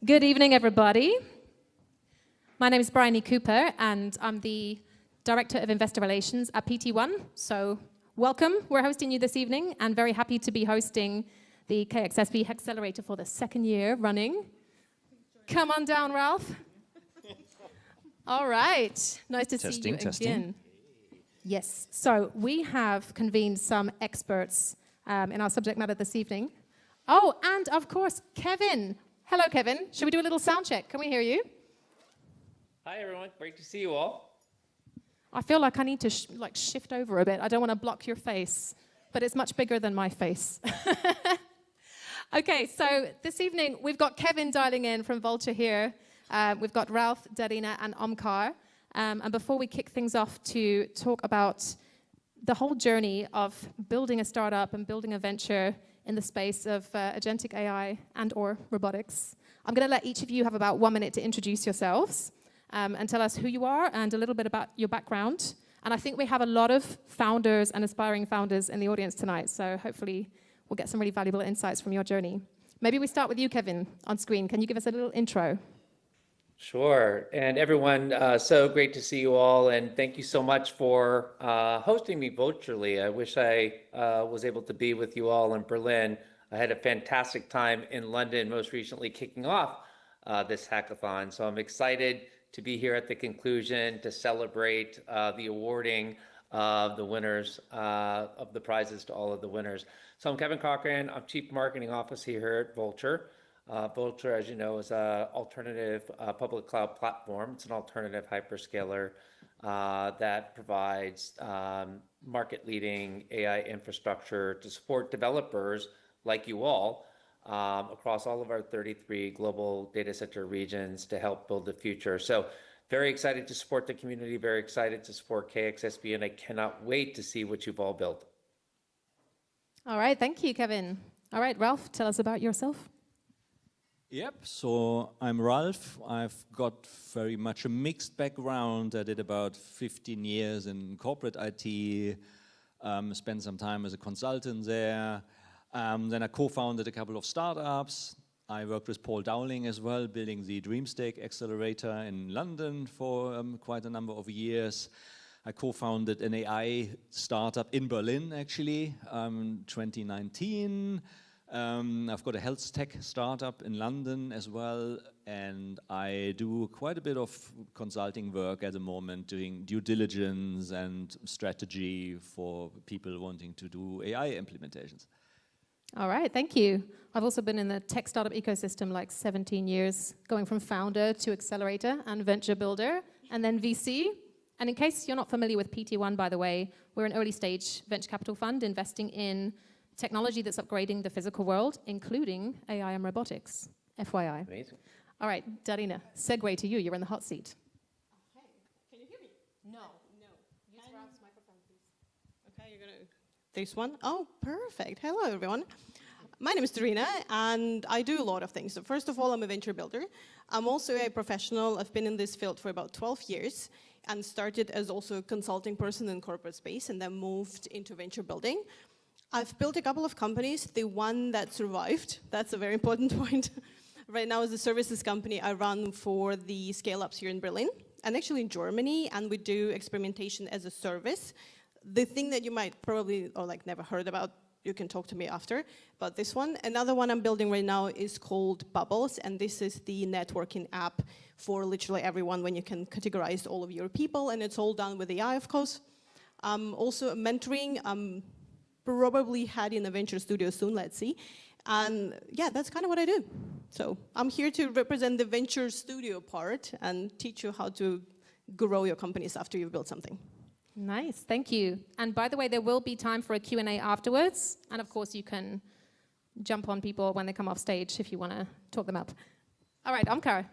Good evening, everybody. My name is Bryony Cooper, and I'm the Director of Investor Relations at PT1. So welcome. We're hosting you this evening, and very happy to be hosting the KXSB HackXelerator for the second year running. Come on down, Ralph. All right. Nice to see you again. Yes. So we have convened some experts in our subject matter this evening. Oh, and of course, Kevin. Hello, Kevin. Should we do a little sound check? Can we hear you? Hi, everyone. Great to see you all. I feel like I need to shift over a bit. I don't want to block your face, but it's much bigger than my face. Okay, so this evening we've got Kevin dialing in from Vulture here. We've got Ralph, Darrena, and Omkar. And before we kick things off to talk about the whole journey of building a startup and building a venture in the space of agentic AI and or robotics, I'm going to let each of you have about 1 minute to introduce yourselves and tell us who you are and a little bit about your background. And I think we have a lot of founders and aspiring founders in the audience tonight, so hopefully we'll get some really valuable insights from your journey. Maybe we start with you, Kevin, on screen. Can you give us a little intro? Sure. And everyone, so great to see you all. And thank you so much for hosting me virtually. I wish I was able to be with you all in Berlin. I had a fantastic time in London, most recently kicking off this hackathon. So I'm excited to be here at the conclusion to celebrate the awarding of the winners, of the prizes to all of the winners. So I'm Kevin Cochrane. I'm Chief Marketing Officer here at Vulture. Vulture, as you know, is an alternative public cloud platform. It's an alternative hyperscaler that provides market-leading AI infrastructure to support developers like you all across all of our 33 global data center regions to help build the future. So very excited to support the community, very excited to support KXSB, and I cannot wait to see what you've all built. All right, thank you, Kevin. All right, Ralph, tell us about yourself. Yep, so I'm Ralph. I've got very much a mixed background. I did about 15 years in corporate IT, spent some time as a consultant there. Then I co-founded a couple of startups. I worked with Paul Dowling as well, building the Dreamstake accelerator in London for quite a number of years. I co-founded an AI startup in Berlin, actually, 2019. I've got a health tech startup in London as well, and I do quite a bit of consulting work at the moment, doing due diligence and strategy for people wanting to do AI implementations. All right, thank you. I've also been in the tech startup ecosystem like 17 years, going from founder to accelerator and venture builder, and then VC. And in case you're not familiar with PT1, by the way, we're an early stage venture capital fund investing in technology that's upgrading the physical world, including AI and robotics, FYI. Amazing. All right, Darrena, segue to you. You're in the hot seat. Okay. Can you hear me? No. Use Ralph's microphone, please. Okay, you're going to... This one? Oh, perfect. Hello, everyone. My name is Darrena, and I do a lot of things. So first of all, I'm a venture builder. I'm also a professional. I've been in this field for about 12 years and started as also a consulting person in corporate space and then moved into venture building. I've built a couple of companies. The one that survived, that's a very important point. Right now, as a services company, I run for the scale-ups here in Berlin and actually in Germany, and we do experimentation as a service. The thing that you might probably, or like never heard about, you can talk to me after, but this one. Another one I'm building right now is called Bubbles, and this is the networking app for literally everyone when you can categorize all of your people, and it's all done with AI, of course. Also mentoring, probably head in a venture studio soon, let's see. And yeah, that's kind of what I do. So I'm here to represent the venture studio part and teach you how to grow your companies after you've built something. Nice, thank you. And by the way, there will be time for a Q&A afterwards. And of course, you can jump on people when they come off stage if you want to talk them up. All right, Omkar.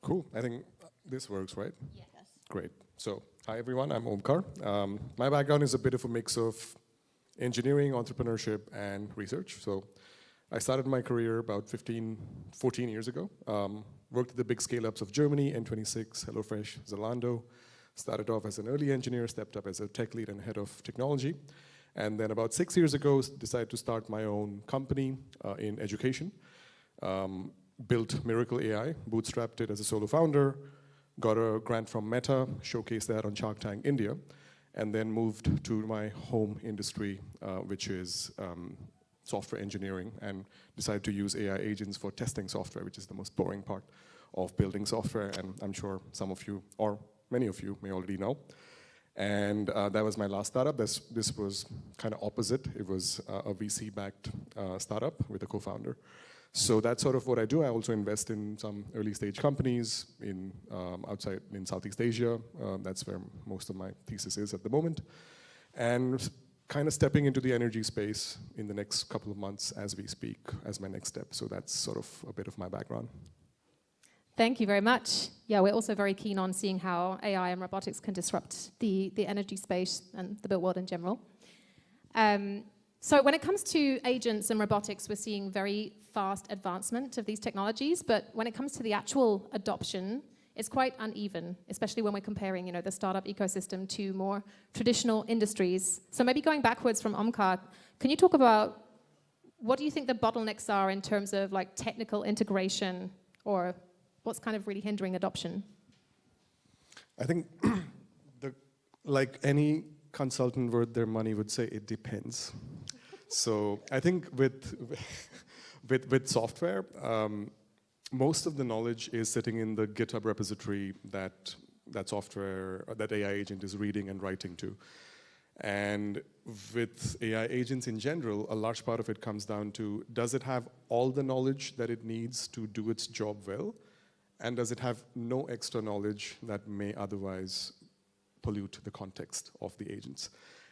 Cool, I think this works, right? Yes. Great. So, hi everyone, I'm Omkar. My background is a bit of a mix of engineering, entrepreneurship, and research. So I started my career about 14 years ago. Worked at the big scale-ups of Germany, N26, HelloFresh, Zalando. Started off as an early engineer, stepped up as a tech lead and head of technology. And then about 6 years ago, decided to start my own company in education. built Miracle AI, bootstrapped it as a solo founder, got a grant from Meta, showcased that on Shark Tank India, and then moved to my home industry, which is software engineering, and decided to use AI agents for testing software, which is the most boring part of building software, and I'm sure some of you, or many of you, may already know. And that was my last startup. This was kind of opposite. It was a VC-backed startup with a co-founder. So that's sort of what I do. I also invest in some early-stage companies in outside in Southeast Asia. That's where most of my thesis is at the moment. And kind of stepping into the energy space in the next couple of months as we speak as my next step. So that's sort of a bit of my background. Thank you very much. Yeah, we're also very keen on seeing how AI and robotics can disrupt the energy space and the built world in general. So when it comes to agents and robotics, we're seeing very fast advancement of these technologies, but when it comes to the actual adoption, it's quite uneven, especially when we're comparing, the startup ecosystem to more traditional industries. So maybe going backwards from Omkar, can you talk about what do you think the bottlenecks are in terms of like technical integration, or what's kind of really hindering adoption? I think, like any consultant worth their money would say, it depends. So I think with software, most of the knowledge is sitting in the GitHub repository that software, that AI agent is reading and writing to. And with AI agents in general, a large part of it comes down to, does it have all the knowledge that it needs to do its job well? And does it have no extra knowledge that may otherwise pollute the context of the agents?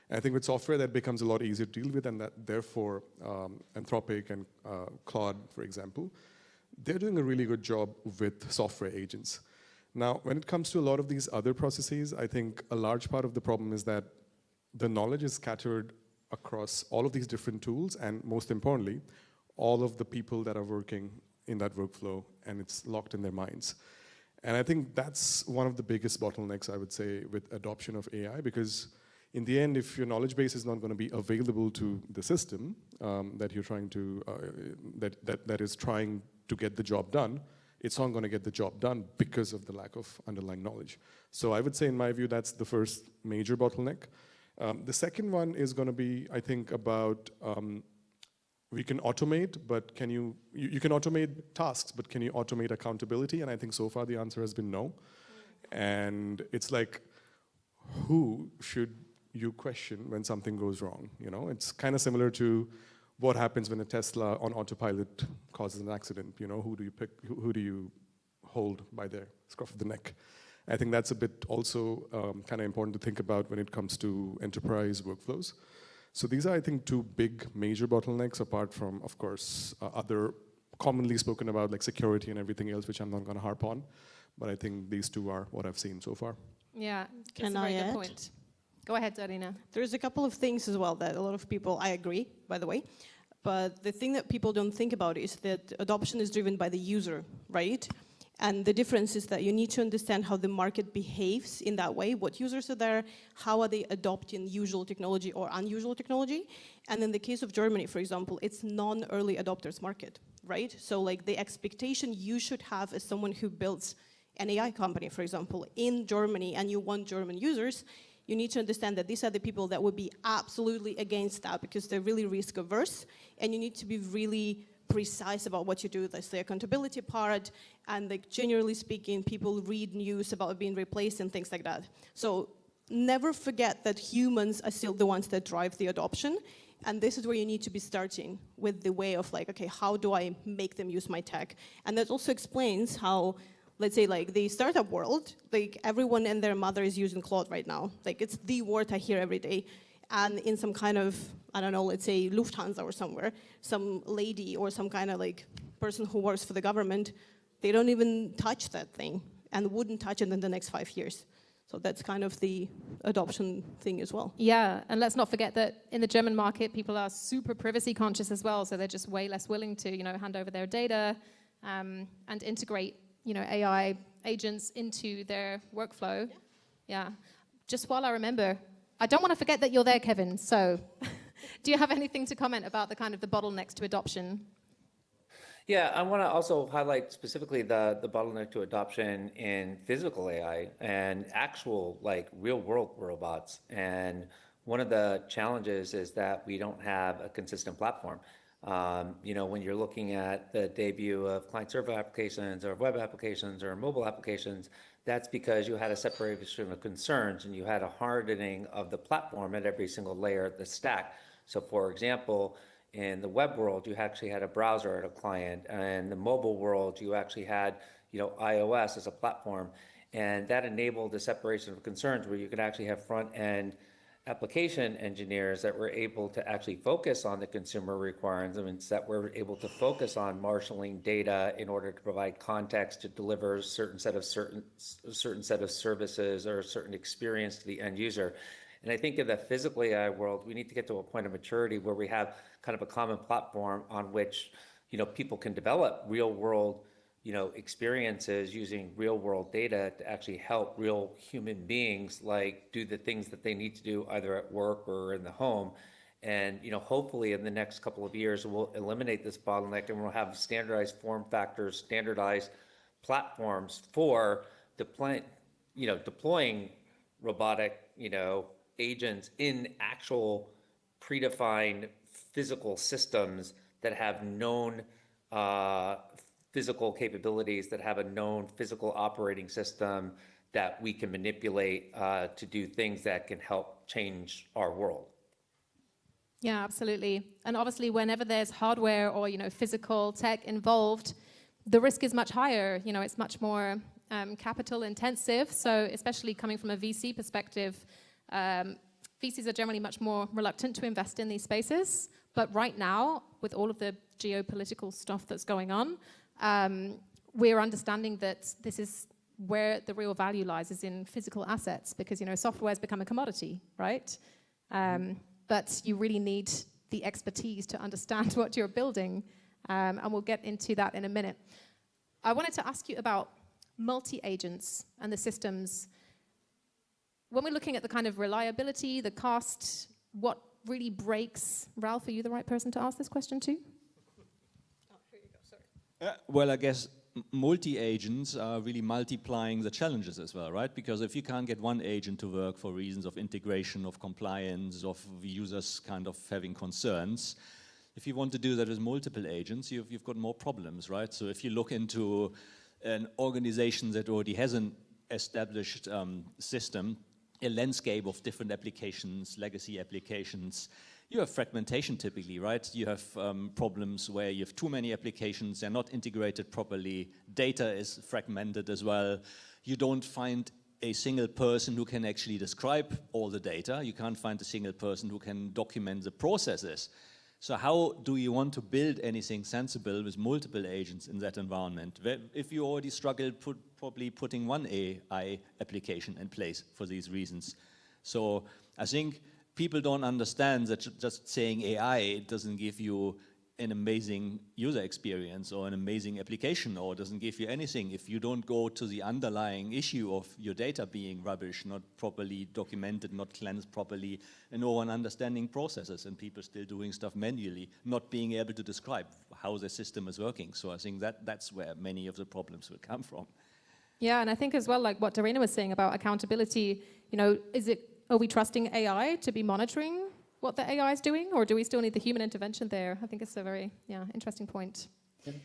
And I think with software, that becomes a lot easier to deal with, and that therefore, Anthropic and Claude, for example, they're doing a really good job with software agents. Now, when it comes to a lot of these other processes, I think a large part of the problem is that the knowledge is scattered across all of these different tools, and most importantly, all of the people that are working in that workflow, and it's locked in their minds. And I think that's one of the biggest bottlenecks, I would say, with adoption of AI, because in the end, if your knowledge base is not going to be available to the system that you're trying to, that is trying to get the job done, it's not going to get the job done because of the lack of underlying knowledge. So I would say, in my view, that's the first major bottleneck. The second one is going to be, I think, about we can automate, but can you can automate tasks, but can you automate accountability? And I think so far the answer has been no. And it's like, who should you question when something goes wrong? It's kind of similar to what happens when a Tesla on autopilot causes an accident. Who do you pick? Who do you hold by the scruff of the neck? I think that's a bit also kind of important to think about when it comes to enterprise workflows. So these are, I think, two big major bottlenecks, apart from, of course, other commonly spoken about, like security and everything else, which I'm not going to harp on. But I think these two are what I've seen so far. Yeah, Can that's a very I good add? point. Go ahead, Darrena. There's a couple of things as well that a lot of people, I agree, by the way, but the thing that people don't think about is that adoption is driven by the user, right? And the difference is that you need to understand how the market behaves in that way, what users are there, how are they adopting usual technology or unusual technology. And in the case of Germany, for example, it's non-early adopters market, right? So like the expectation you should have as someone who builds an AI company, for example, in Germany, and you want German users, you need to understand that these are the people that would be absolutely against that because they're really risk averse, and you need to be really precise about what you do. That's the accountability part, and like generally speaking, people read news about being replaced and things like that. So never forget that humans are still the ones that drive the adoption, and this is where you need to be starting with the way of like, okay, how do I make them use my tech? And that also explains how, let's say, like the startup world, like everyone and their mother is using Claude right now. Like it's the word I hear every day. And in some kind of, I don't know, let's say Lufthansa or somewhere, some lady or some kind of like person who works for the government, they don't even touch that thing and wouldn't touch it in the next 5 years. So that's kind of the adoption thing as well. Yeah, and let's not forget that in the German market, people are super privacy conscious as well, so they're just way less willing to, hand over their data and integrate, AI agents into their workflow. Yeah. Just while I remember, I don't want to forget that you're there, Kevin. So do you have anything to comment about the kind of the bottlenecks to adoption? Yeah, I want to also highlight specifically the bottleneck to adoption in physical AI and actual like real world robots. And one of the challenges is that we don't have a consistent platform. When you're looking at the debut of client server applications or web applications or mobile applications, that's because you had a separation of concerns and you had a hardening of the platform at every single layer of the stack. So for example, in the web world, you actually had a browser at a client, and in the mobile world, you actually had, iOS as a platform, and that enabled the separation of concerns where you could actually have front-end application engineers that were able to actually focus on the consumer requirements, that were able to focus on marshaling data in order to provide context to deliver a certain set of services or a certain experience to the end user. And I think in the physical AI world, we need to get to a point of maturity where we have kind of a common platform on which, people can develop real world, experiences using real world data to actually help real human beings like do the things that they need to do either at work or in the home. And, hopefully in the next couple of years, we'll eliminate this bottleneck and we'll have standardized form factors, standardized platforms for deploying robotic, agents in actual predefined physical systems that have known physical capabilities, that have a known physical operating system that we can manipulate to do things that can help change our world. Yeah, absolutely. And obviously, whenever there's hardware or physical tech involved, the risk is much higher. It's much more capital intensive. So especially coming from a VC perspective, VCs are generally much more reluctant to invest in these spaces. But right now, with all of the geopolitical stuff that's going on, we're understanding that this is where the real value lies, is in physical assets, because software has become a commodity, right? But you really need the expertise to understand what you're building, and we'll get into that in a minute. I wanted to ask you about multi-agents and the systems. When we're looking at the kind of reliability, the cost, what really breaks? Ralph, are you the right person to ask this question to? Oh, here you go, sorry. Well, I guess multi-agents are really multiplying the challenges as well, right? Because if you can't get one agent to work for reasons of integration, of compliance, of users kind of having concerns, if you want to do that with multiple agents, you've got more problems, right? So if you look into an organization that already has an established system, a landscape of different applications, legacy applications, you have fragmentation typically, right? You have problems where you have too many applications, they're not integrated properly, data is fragmented as well. You don't find a single person who can actually describe all the data. You can't find a single person who can document the processes. So how do you want to build anything sensible with multiple agents in that environment? If you already struggle probably putting one AI application in place for these reasons. So I think people don't understand that just saying AI doesn't give you an amazing user experience or an amazing application, or doesn't give you anything if you don't go to the underlying issue of your data being rubbish, not properly documented, not cleansed properly, and no one understanding processes, and people still doing stuff manually, not being able to describe how the system is working. So I think that's where many of the problems will come from. Yeah, and I think as well, like what Darrena was saying about accountability, are we trusting AI to be monitoring what the AI is doing, or do we still need the human intervention there? I think it's a very interesting point. And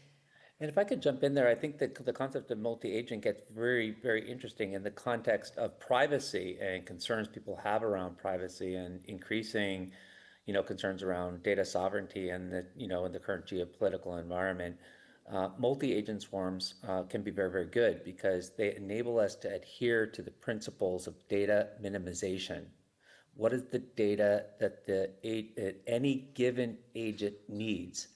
if I could jump in there, I think that the concept of multi-agent gets very, very interesting in the context of privacy and concerns people have around privacy and increasing, concerns around data sovereignty and in the current geopolitical environment. Multi-agent swarms can be very, very good because they enable us to adhere to the principles of data minimization. What is the data that any given agent needs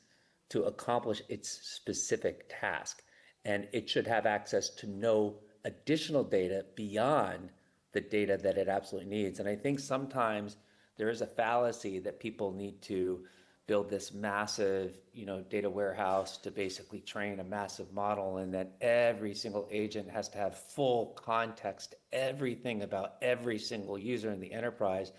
to accomplish its specific task? And it should have access to no additional data beyond the data that it absolutely needs. And I think sometimes there is a fallacy that people need to build this massive, data warehouse to basically train a massive model, and that every single agent has to have full context, everything about every single user in the enterprise.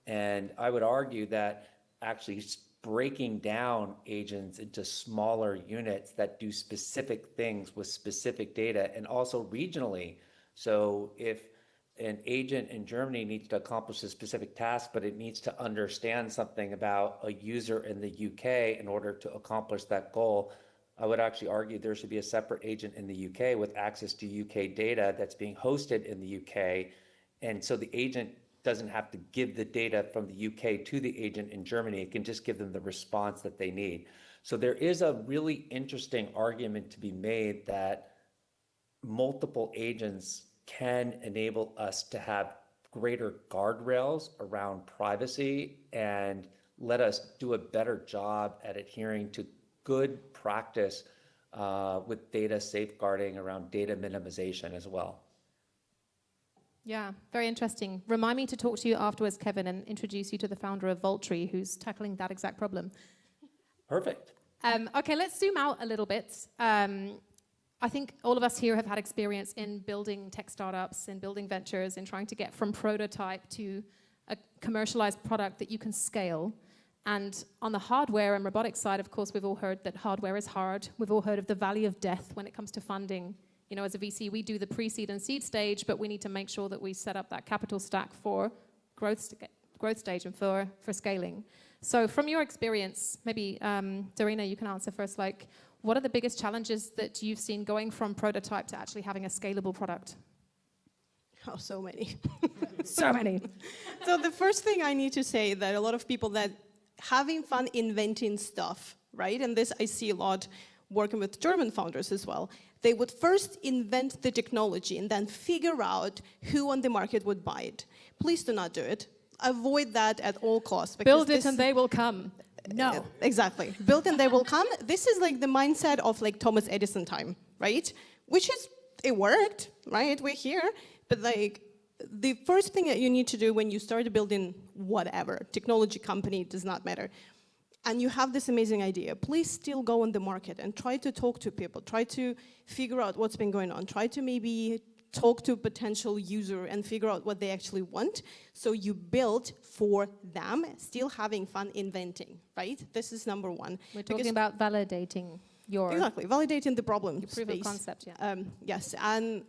And I would argue that actually breaking down agents into smaller units that do specific things with specific data, and also regionally. So if an agent in Germany needs to accomplish a specific task, but it needs to understand something about a user in the UK in order to accomplish that goal, I would actually argue there should be a separate agent in the UK with access to UK data that's being hosted in the UK. And so the agent doesn't have to give the data from the UK to the agent in Germany. It can just give them the response that they need. So there is a really interesting argument to be made that multiple agents can enable us to have greater guardrails around privacy and let us do a better job at adhering to good practice with data safeguarding around data minimization as well. Yeah, very interesting. Remind me to talk to you afterwards, Kevin, and introduce you to the founder of Vaultry, who's tackling that exact problem. Perfect. Okay, let's zoom out a little bit. I think all of us here have had experience in building tech startups, in building ventures, in trying to get from prototype to a commercialized product that you can scale. And on the hardware and robotics side, of course, we've all heard that hardware is hard. We've all heard of the valley of death when it comes to funding. You know, as a VC, we do the pre-seed and seed stage, but we need to make sure that we set up that capital stack for growth stage and for scaling. So from your experience, maybe Darrena, you can answer first, like, what are the biggest challenges that you've seen going from prototype to actually having a scalable product? Oh, so many. So many. So the first thing I need to say that a lot of people that having fun inventing stuff, right? And this I see a lot working with German founders as well. They would first invent the technology and then figure out who on the market would buy it. Please do not do it. Avoid that at all costs. Build it and they will come. No. Exactly. Build and they will come. This is like the mindset of like Thomas Edison time, right? Which is, it worked, right? We're here. But like, the first thing that you need to do when you start building whatever, technology company, does not matter, and you have this amazing idea, please still go on the market and try to talk to people, try to figure out what's been going on, try to maybe talk to a potential user and figure out what they actually want, so you build for them, still having fun inventing, right? This is number one. We're talking about validating your... Exactly, validating the problem your proof of concept, yeah. Yes, and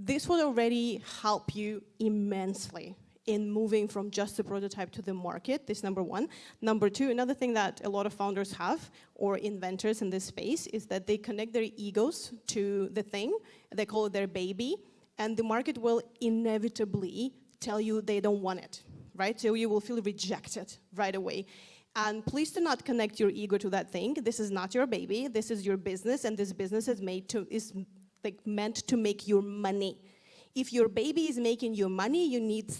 this will already help you immensely in moving from just a prototype to the market. This is number one. Number two, another thing that a lot of founders have, or inventors in this space, is that they connect their egos to the thing. They call it their baby, and the market will inevitably tell you they don't want it, right? So you will feel rejected right away. And please do not connect your ego to that thing. This is not your baby. This is your business, and this business is meant to make your money. If your baby is making you money, you need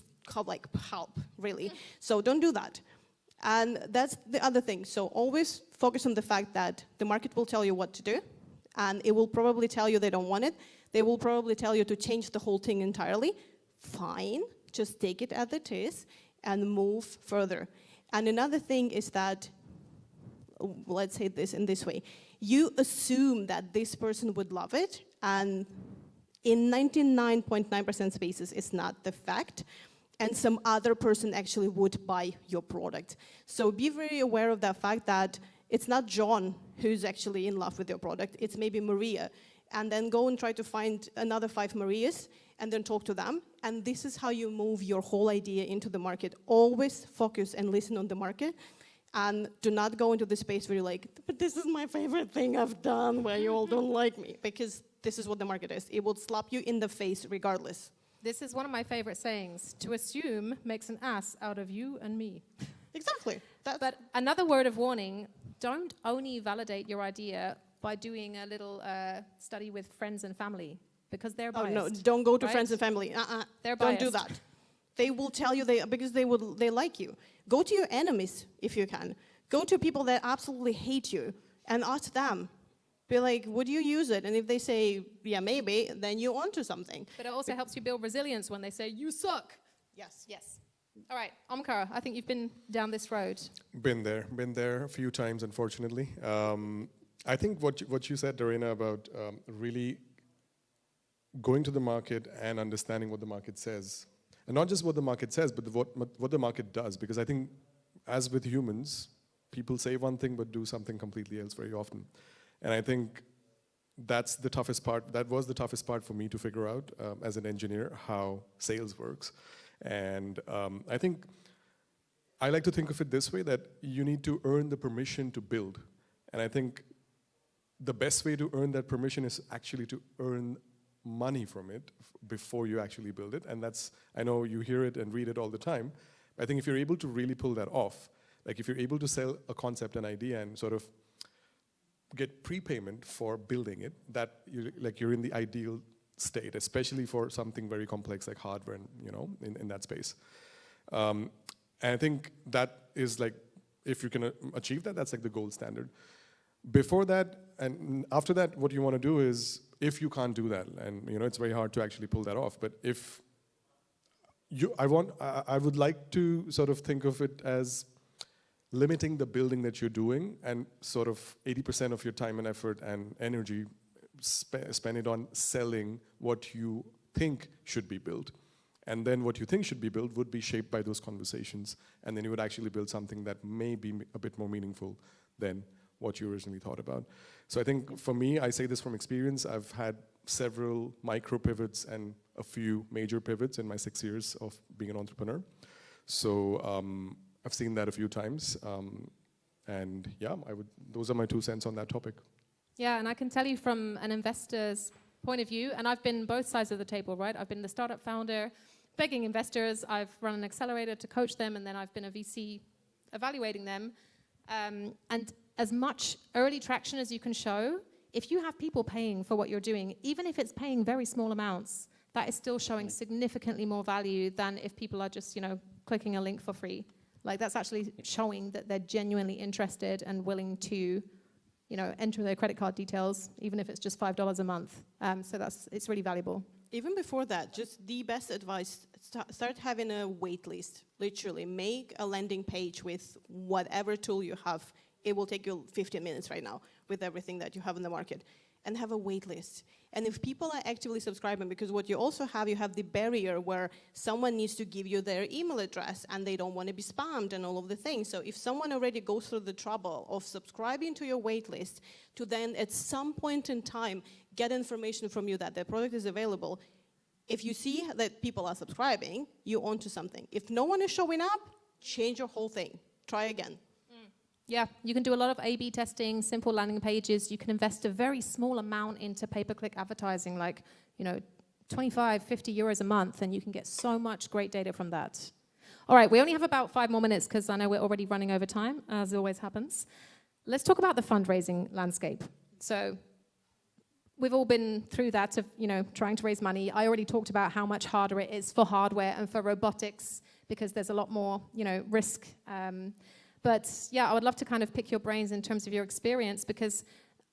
help, really. So don't do that. And that's the other thing. So always focus on the fact that the market will tell you what to do, and it will probably tell you they don't want it. They will probably tell you to change the whole thing entirely. Fine, just take it as it is and move further. And another thing is that, let's say this in this way, you assume that this person would love it, and in 99.9% spaces it's not the fact, and some other person actually would buy your product. So be very aware of the fact that it's not John who's actually in love with your product, it's maybe Maria. And then go and try to find another 5 Marias and then talk to them. And this is how you move your whole idea into the market. Always focus and listen on the market. And do not go into the space where you're like, but this is my favorite thing I've done, where you all don't like me. Because this is what the market is. It will slap you in the face regardless. This is one of my favorite sayings. To assume makes an ass out of you and me. Exactly. But another word of warning, don't only validate your idea by doing a little study with friends and family, because they're biased. Oh no, don't go to right? friends and family. They're biased. Don't do that. They will tell you because they like you. Go to your enemies if you can. Go to people that absolutely hate you and ask them. Be like, would you use it? And if they say, yeah, maybe, then you're onto something. But it also helps you build resilience when they say, you suck. Yes. Yes. All right, Omkar, I think you've been down this road. Been there a few times, unfortunately. I think what you said, Darrena, about really going to the market and understanding what the market says. And not just what the market says, but what the market does. Because I think, as with humans, people say one thing but do something completely else very often. And I think that's the toughest part. That was the toughest part for me to figure out as an engineer, how sales works. And I think I like to think of it this way, that you need to earn the permission to build. And I think the best way to earn that permission is actually to earn money from it before you actually build it. And that's, I know you hear it and read it all the time. I think if you're able to really pull that off, like if you're able to sell a concept, an idea, and sort of get prepayment for building it, that you're in the ideal state, especially for something very complex like hardware, and in that space. And I think that is like, if you can achieve that, that's like the gold standard. Before that and after that, what you want to do is, if you can't do that, and it's very hard to actually pull that off, but if I would like to sort of think of it as limiting the building that you're doing, and sort of 80% of your time and effort and energy spend it on selling what you think should be built. And then what you think should be built would be shaped by those conversations, and then you would actually build something that may be a bit more meaningful than what you originally thought about. So I think for me, I say this from experience, I've had several micro pivots and a few major pivots in my 6 years of being an entrepreneur. So I've seen that a few times, and yeah, those are my 2 cents on that topic. Yeah, and I can tell you from an investor's point of view, and I've been both sides of the table, right? I've been the startup founder, begging investors, I've run an accelerator to coach them, and then I've been a VC evaluating them. And as much early traction as you can show, if you have people paying for what you're doing, even if it's paying very small amounts, that is still showing significantly more value than if people are just, clicking a link for free. Like, that's actually showing that they're genuinely interested and willing to, enter their credit card details, even if it's just $5 a month. So it's really valuable. Even before that, just the best advice, start having a wait list. Literally, make a landing page with whatever tool you have. It will take you 15 minutes right now with everything that you have in the market. And have a wait list. And if people are actively subscribing, because what you also have, you have the barrier where someone needs to give you their email address and they don't want to be spammed and all of the things. So if someone already goes through the trouble of subscribing to your wait list, to then at some point in time get information from you that the product is available, if you see that people are subscribing, you're onto something. If no one is showing up, change your whole thing. Try again. Yeah, you can do a lot of A/B testing, simple landing pages. You can invest a very small amount into pay-per-click advertising, like 25, 50 euros a month, and you can get so much great data from that. All right, we only have about 5 more minutes because I know we're already running over time, as always happens. Let's talk about the fundraising landscape. So we've all been through that of trying to raise money. I already talked about how much harder it is for hardware and for robotics because there's a lot more risk. But yeah, I would love to kind of pick your brains in terms of your experience, because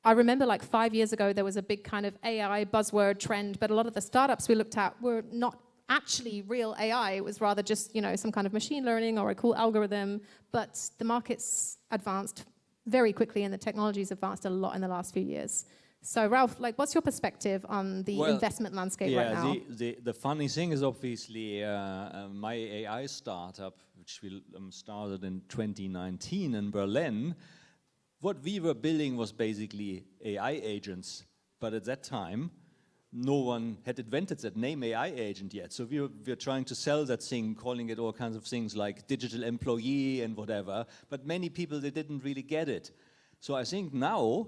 I remember like 5 years ago, there was a big kind of AI buzzword trend, but a lot of the startups we looked at were not actually real AI. It was rather just, some kind of machine learning or a cool algorithm. But the market's advanced very quickly and the technology's advanced a lot in the last few years. So Ralph, what's your perspective on the investment landscape right now? The funny thing is obviously my AI startup, which we started in 2019 in Berlin, what we were building was basically AI agents. But at that time, no one had invented that name AI agent yet. So we were trying to sell that thing, calling it all kinds of things like digital employee and whatever. But many people, they didn't really get it. So I think now,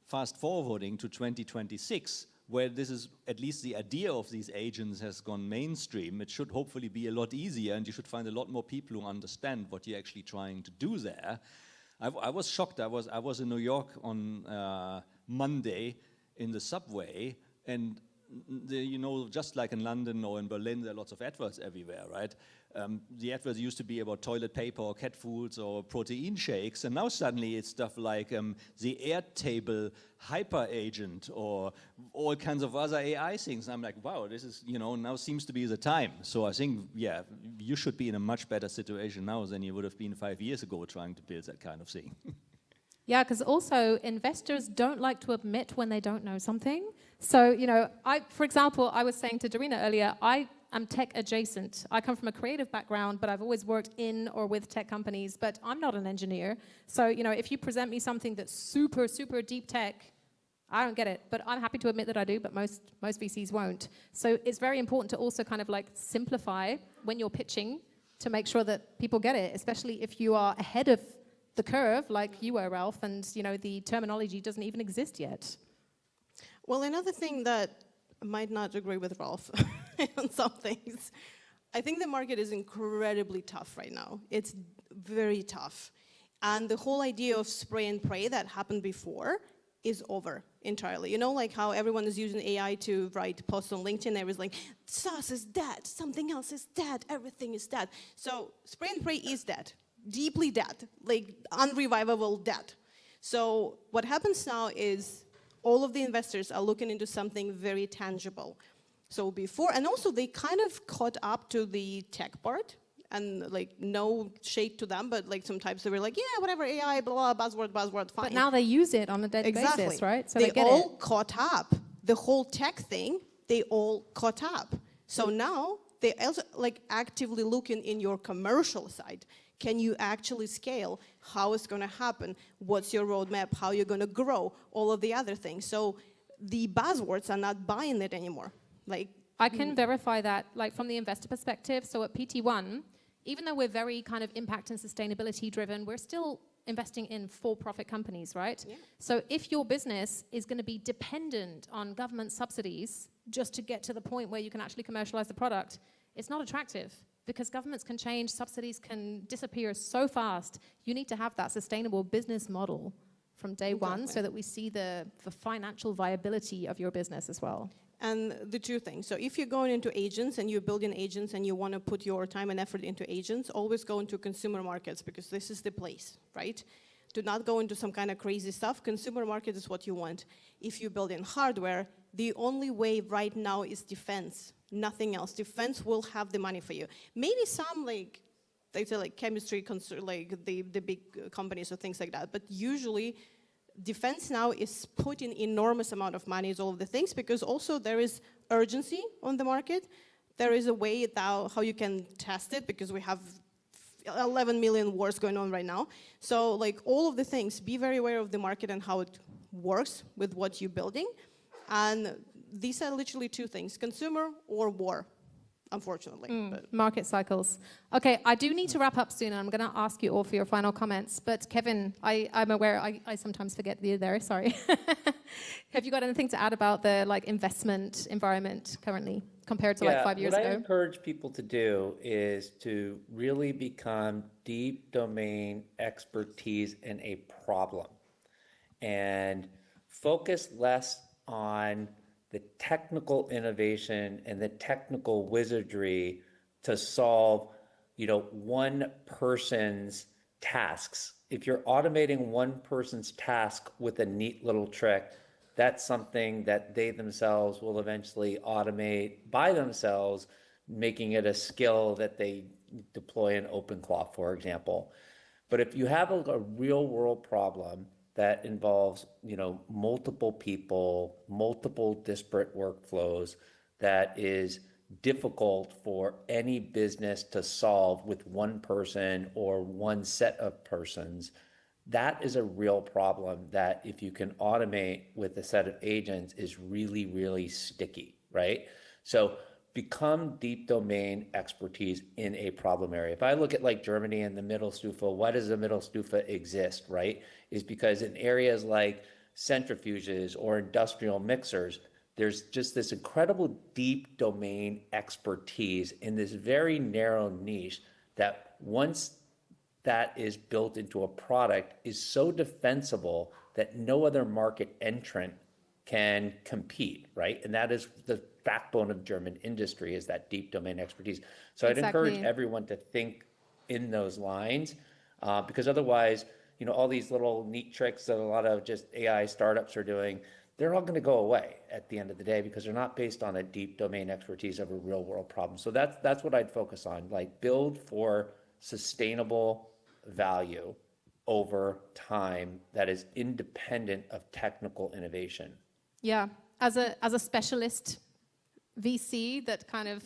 fast forwarding to 2026, where this is, at least the idea of these agents has gone mainstream, it should hopefully be a lot easier, and you should find a lot more people who understand what you're actually trying to do there. I was shocked. I was in New York on Monday in the subway, and just like in London or in Berlin, there are lots of adverts everywhere, right? The adverts used to be about toilet paper or cat foods or protein shakes, and now suddenly it's stuff like the Airtable hyper agent or all kinds of other AI things. And I'm like, wow, this is, now seems to be the time. So I think, yeah, you should be in a much better situation now than you would have been 5 years ago trying to build that kind of thing. Yeah, because also investors don't like to admit when they don't know something. So, for example, I was saying to Darrena earlier, I am tech adjacent. I come from a creative background, but I've always worked in or with tech companies, but I'm not an engineer. So, you know, if you present me something that's super, super deep tech, I don't get it, but I'm happy to admit that I do, but most VCs won't. So it's very important to also kind of like simplify when you're pitching to make sure that people get it, especially if you are ahead of the curve like you were, Ralph, and you know the terminology doesn't even exist yet. Well, another thing that I might not agree with Ralph on some things, I think the market is incredibly tough right now. It's very tough. And the whole idea of spray and pray that happened before is over entirely. You know, like how everyone is using AI to write posts on LinkedIn, everyone's like, SaaS is dead, something else is dead, everything is dead. So spray and pray is dead, deeply dead, like unrevivable dead. So what happens now is all of the investors are looking into something very tangible. So before, and also they kind of caught up to the tech part, and like no shade to them, but like sometimes they were like, yeah, whatever, AI, blah, blah, buzzword, fine. But now they use it on a daily basis, right? So they get all it. caught up. The whole tech thing, they all caught up. So now they also like actively looking in your commercial side. Can you actually scale? How it's going to happen? What's your roadmap? How you're going to grow? All of the other things. So the buzzwords are not buying it anymore. Like I can verify that, like from the investor perspective. So at PT1, even though we're very kind of impact and sustainability driven, we're still investing in for-profit companies, right? Yeah. So if your business is going to be dependent on government subsidies just to get to the point where you can actually commercialize the product, it's not attractive because governments can change, subsidies can disappear so fast. You need to have that sustainable business model from day one so that we see the financial viability of your business as well. And the two things. So if you're going into agents and you're building agents and you want to put your time and effort into agents, always go into consumer markets because this is the place, right? Do not go into some kind of crazy stuff. Consumer market is what you want. If you build in hardware, the only way right now is defense, nothing else. Defense will have the money for you. Maybe some like, they say like chemistry, like the big companies or things like that, but usually defense now is putting enormous amount of money into all of the things because also there is urgency on the market. There is a way now how you can test it because we have 11 million wars going on right now. So like all of the things, be very aware of the market and how it works with what you're building. And these are literally two things, consumer or war, unfortunately. But Market cycles. Okay, I do need to wrap up soon. I'm going to ask you all for your final comments. But Kevin, I'm aware I sometimes forget you there. Sorry. Have you got anything to add about the like investment environment currently compared to like 5 years what ago? I encourage people to do is to really become deep domain expertise in a problem and focus less on the technical innovation and the technical wizardry to solve, one person's tasks. If you're automating one person's task with a neat little trick, that's something that they themselves will eventually automate by themselves, making it a skill that they deploy in OpenClaw, for example. But if you have a real world problem that involves, multiple people, multiple disparate workflows, that is difficult for any business to solve with one person or one set of persons, that is a real problem that if you can automate with a set of agents is really, really sticky, right? So become deep domain expertise in a problem area. If I look at like Germany and the Mittelstufe, why does the Mittelstufe exist, right? Is because in areas like centrifuges or industrial mixers, there's just this incredible deep domain expertise in this very narrow niche that once that is built into a product is so defensible that no other market entrant can compete, right? And that is the backbone of German industry, is that deep domain expertise. So I'd encourage everyone to think in those lines, because otherwise, all these little neat tricks that a lot of just AI startups are doing, they're all going to go away at the end of the day because they're not based on a deep domain expertise of a real world problem. So that's what I'd focus on, like build for sustainable value over time that is independent of technical innovation. Yeah, as a specialist VC that kind of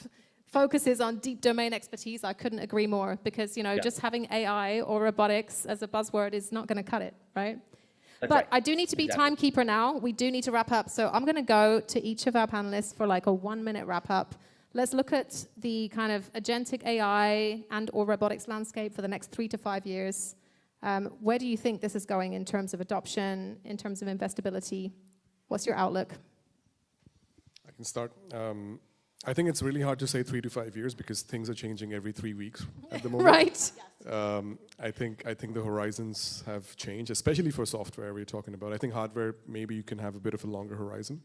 focuses on deep domain expertise, I couldn't agree more, because just having AI or robotics as a buzzword is not going to cut it, right? That's But right. I do need to be timekeeper now. We do need to wrap up. So I'm going to go to each of our panelists for like a 1-minute wrap up. Let's look at the kind of agentic AI and or robotics landscape for the next 3 to 5 years. Where do you think this is going in terms of adoption, in terms of investability? What's your outlook? I can start. I think it's really hard to say 3 to 5 years because things are changing every 3 weeks at the moment. Right. I think the horizons have changed, especially for software we're talking about. I think hardware, maybe you can have a bit of a longer horizon.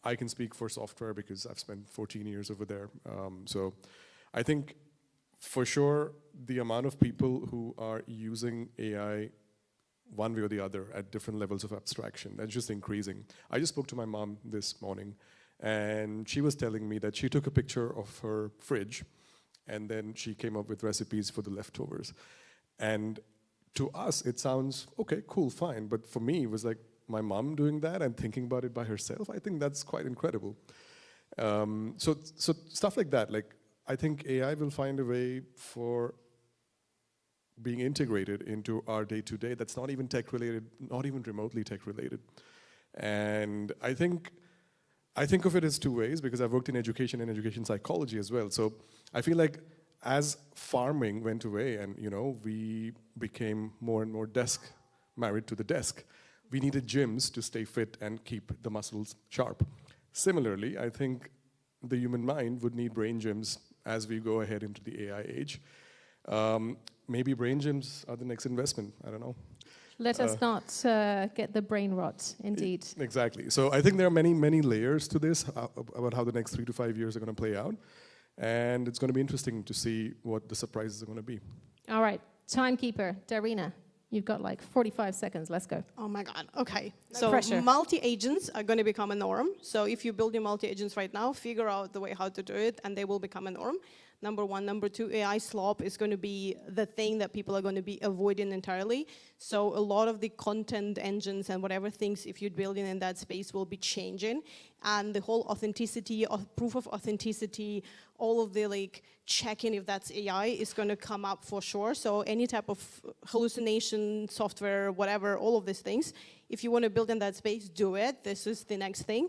I can speak for software because I've spent 14 years over there. So I think for sure the amount of people who are using AI one way or the other at different levels of abstraction, that's just increasing. I just spoke to my mom this morning, and she was telling me that she took a picture of her fridge, and then she came up with recipes for the leftovers. And to us, it sounds, okay, cool, fine. But for me, it was like my mom doing that and thinking about it by herself. I think that's quite incredible. So stuff like that. Like, I think AI will find a way for being integrated into our day-to-day that's not even tech-related, not even remotely tech-related. And I think of it as two ways because I've worked in education and education psychology as well. So I feel like as farming went away and we became more and more married to the desk, we needed gyms to stay fit and keep the muscles sharp. Similarly, I think the human mind would need brain gyms as we go ahead into the AI age. Maybe brain gyms are the next investment. I don't know. Let us not get the brain rot, indeed. Exactly. So I think there are many, many layers to this about how the next 3 to 5 years are going to play out. And it's going to be interesting to see what the surprises are going to be. All right. Timekeeper, Darrena, you've got like 45 seconds. Let's go. Oh my God. Okay. No So pressure. multi-agents are going to become a norm. So if you're building multi-agents right now, figure out the way how to do it, and they will become a norm. Number one. Number two, AI slop is going to be the thing that people are going to be avoiding entirely. So a lot of the content engines and whatever things, if you're building in that space, will be changing. And the whole authenticity, proof of authenticity, all of the checking if that's AI is going to come up for sure. So any type of hallucination, software, whatever, all of these things, if you want to build in that space, do it. This is the next thing.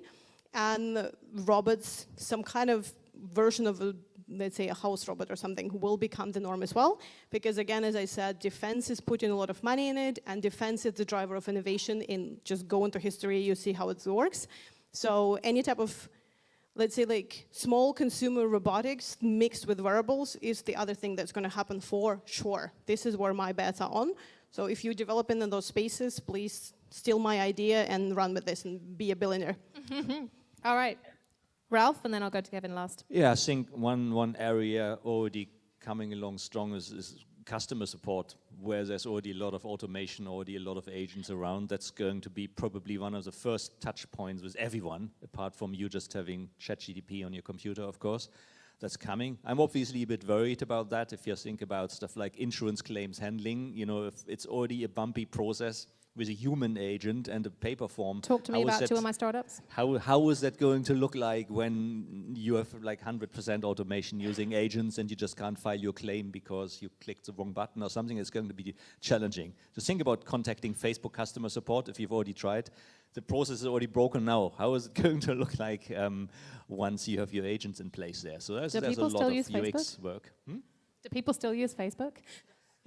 And robots, some kind of version of let's say a house robot or something, will become the norm as well. Because again, as I said, defense is putting a lot of money in it, and defense is the driver of innovation. Just go into history, you see how it works. So any type of, let's say small consumer robotics mixed with wearables is the other thing that's going to happen for sure. This is where my bets are on. So if you're developing in those spaces, please steal my idea and run with this and be a billionaire. All right. Ralph, and then I'll go to Kevin last. Yeah, I think one area already coming along strong is customer support, where there's already a lot of automation, already a lot of agents around. That's going to be probably one of the first touch points with everyone, apart from you just having ChatGPT on your computer, of course. That's coming. I'm obviously a bit worried about that. If you think about stuff like insurance claims handling, if it's already a bumpy process with a human agent and a paper form. Talk to me about two of my startups. How is that going to look like when you have 100% automation using agents and you just can't file your claim because you clicked the wrong button or something? It's going to be challenging. So think about contacting Facebook customer support if you've already tried. The process is already broken now. How is it going to look like once you have your agents in place there? So there's a lot of UX work. Do people still use Facebook?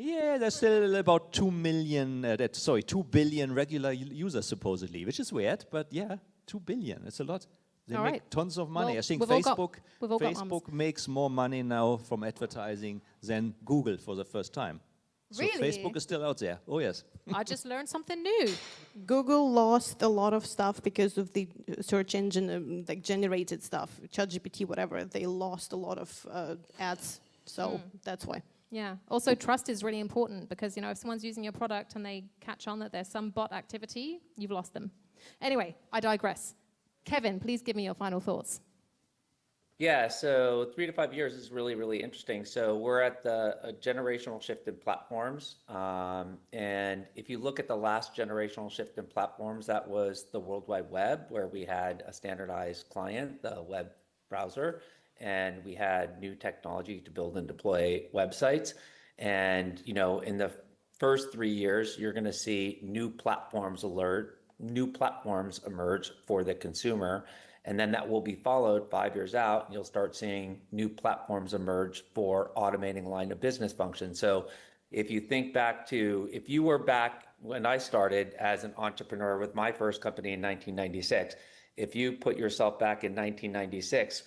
Yeah, there's still about 2 billion regular users supposedly, which is weird, but yeah, 2 billion, it's a lot. They make tons of money. Well, I think Facebook makes more money now from advertising than Google for the first time. Really? So Facebook is still out there. Oh, yes. I just learned something new. Google lost a lot of stuff because of the search engine, generated stuff, ChatGPT, whatever. They lost a lot of ads, so that's why. Yeah. Also, trust is really important because, if someone's using your product and they catch on that there's some bot activity, you've lost them. Anyway, I digress. Kevin, please give me your final thoughts. Yeah, so 3 to 5 years is really, really interesting. So we're at a generational shift in platforms. And if you look at the last generational shift in platforms, that was the World Wide Web, where we had a standardized client, the web browser. and we had new technology to build and deploy websites. And, you know, in the first 3 years, you're going to see new platforms emerge for the consumer. And then that will be followed 5 years out, and you'll start seeing new platforms emerge for automating line of business functions. So if you think back to, if you were back when I started as an entrepreneur with my first company in 1996, if you put yourself back in 1996,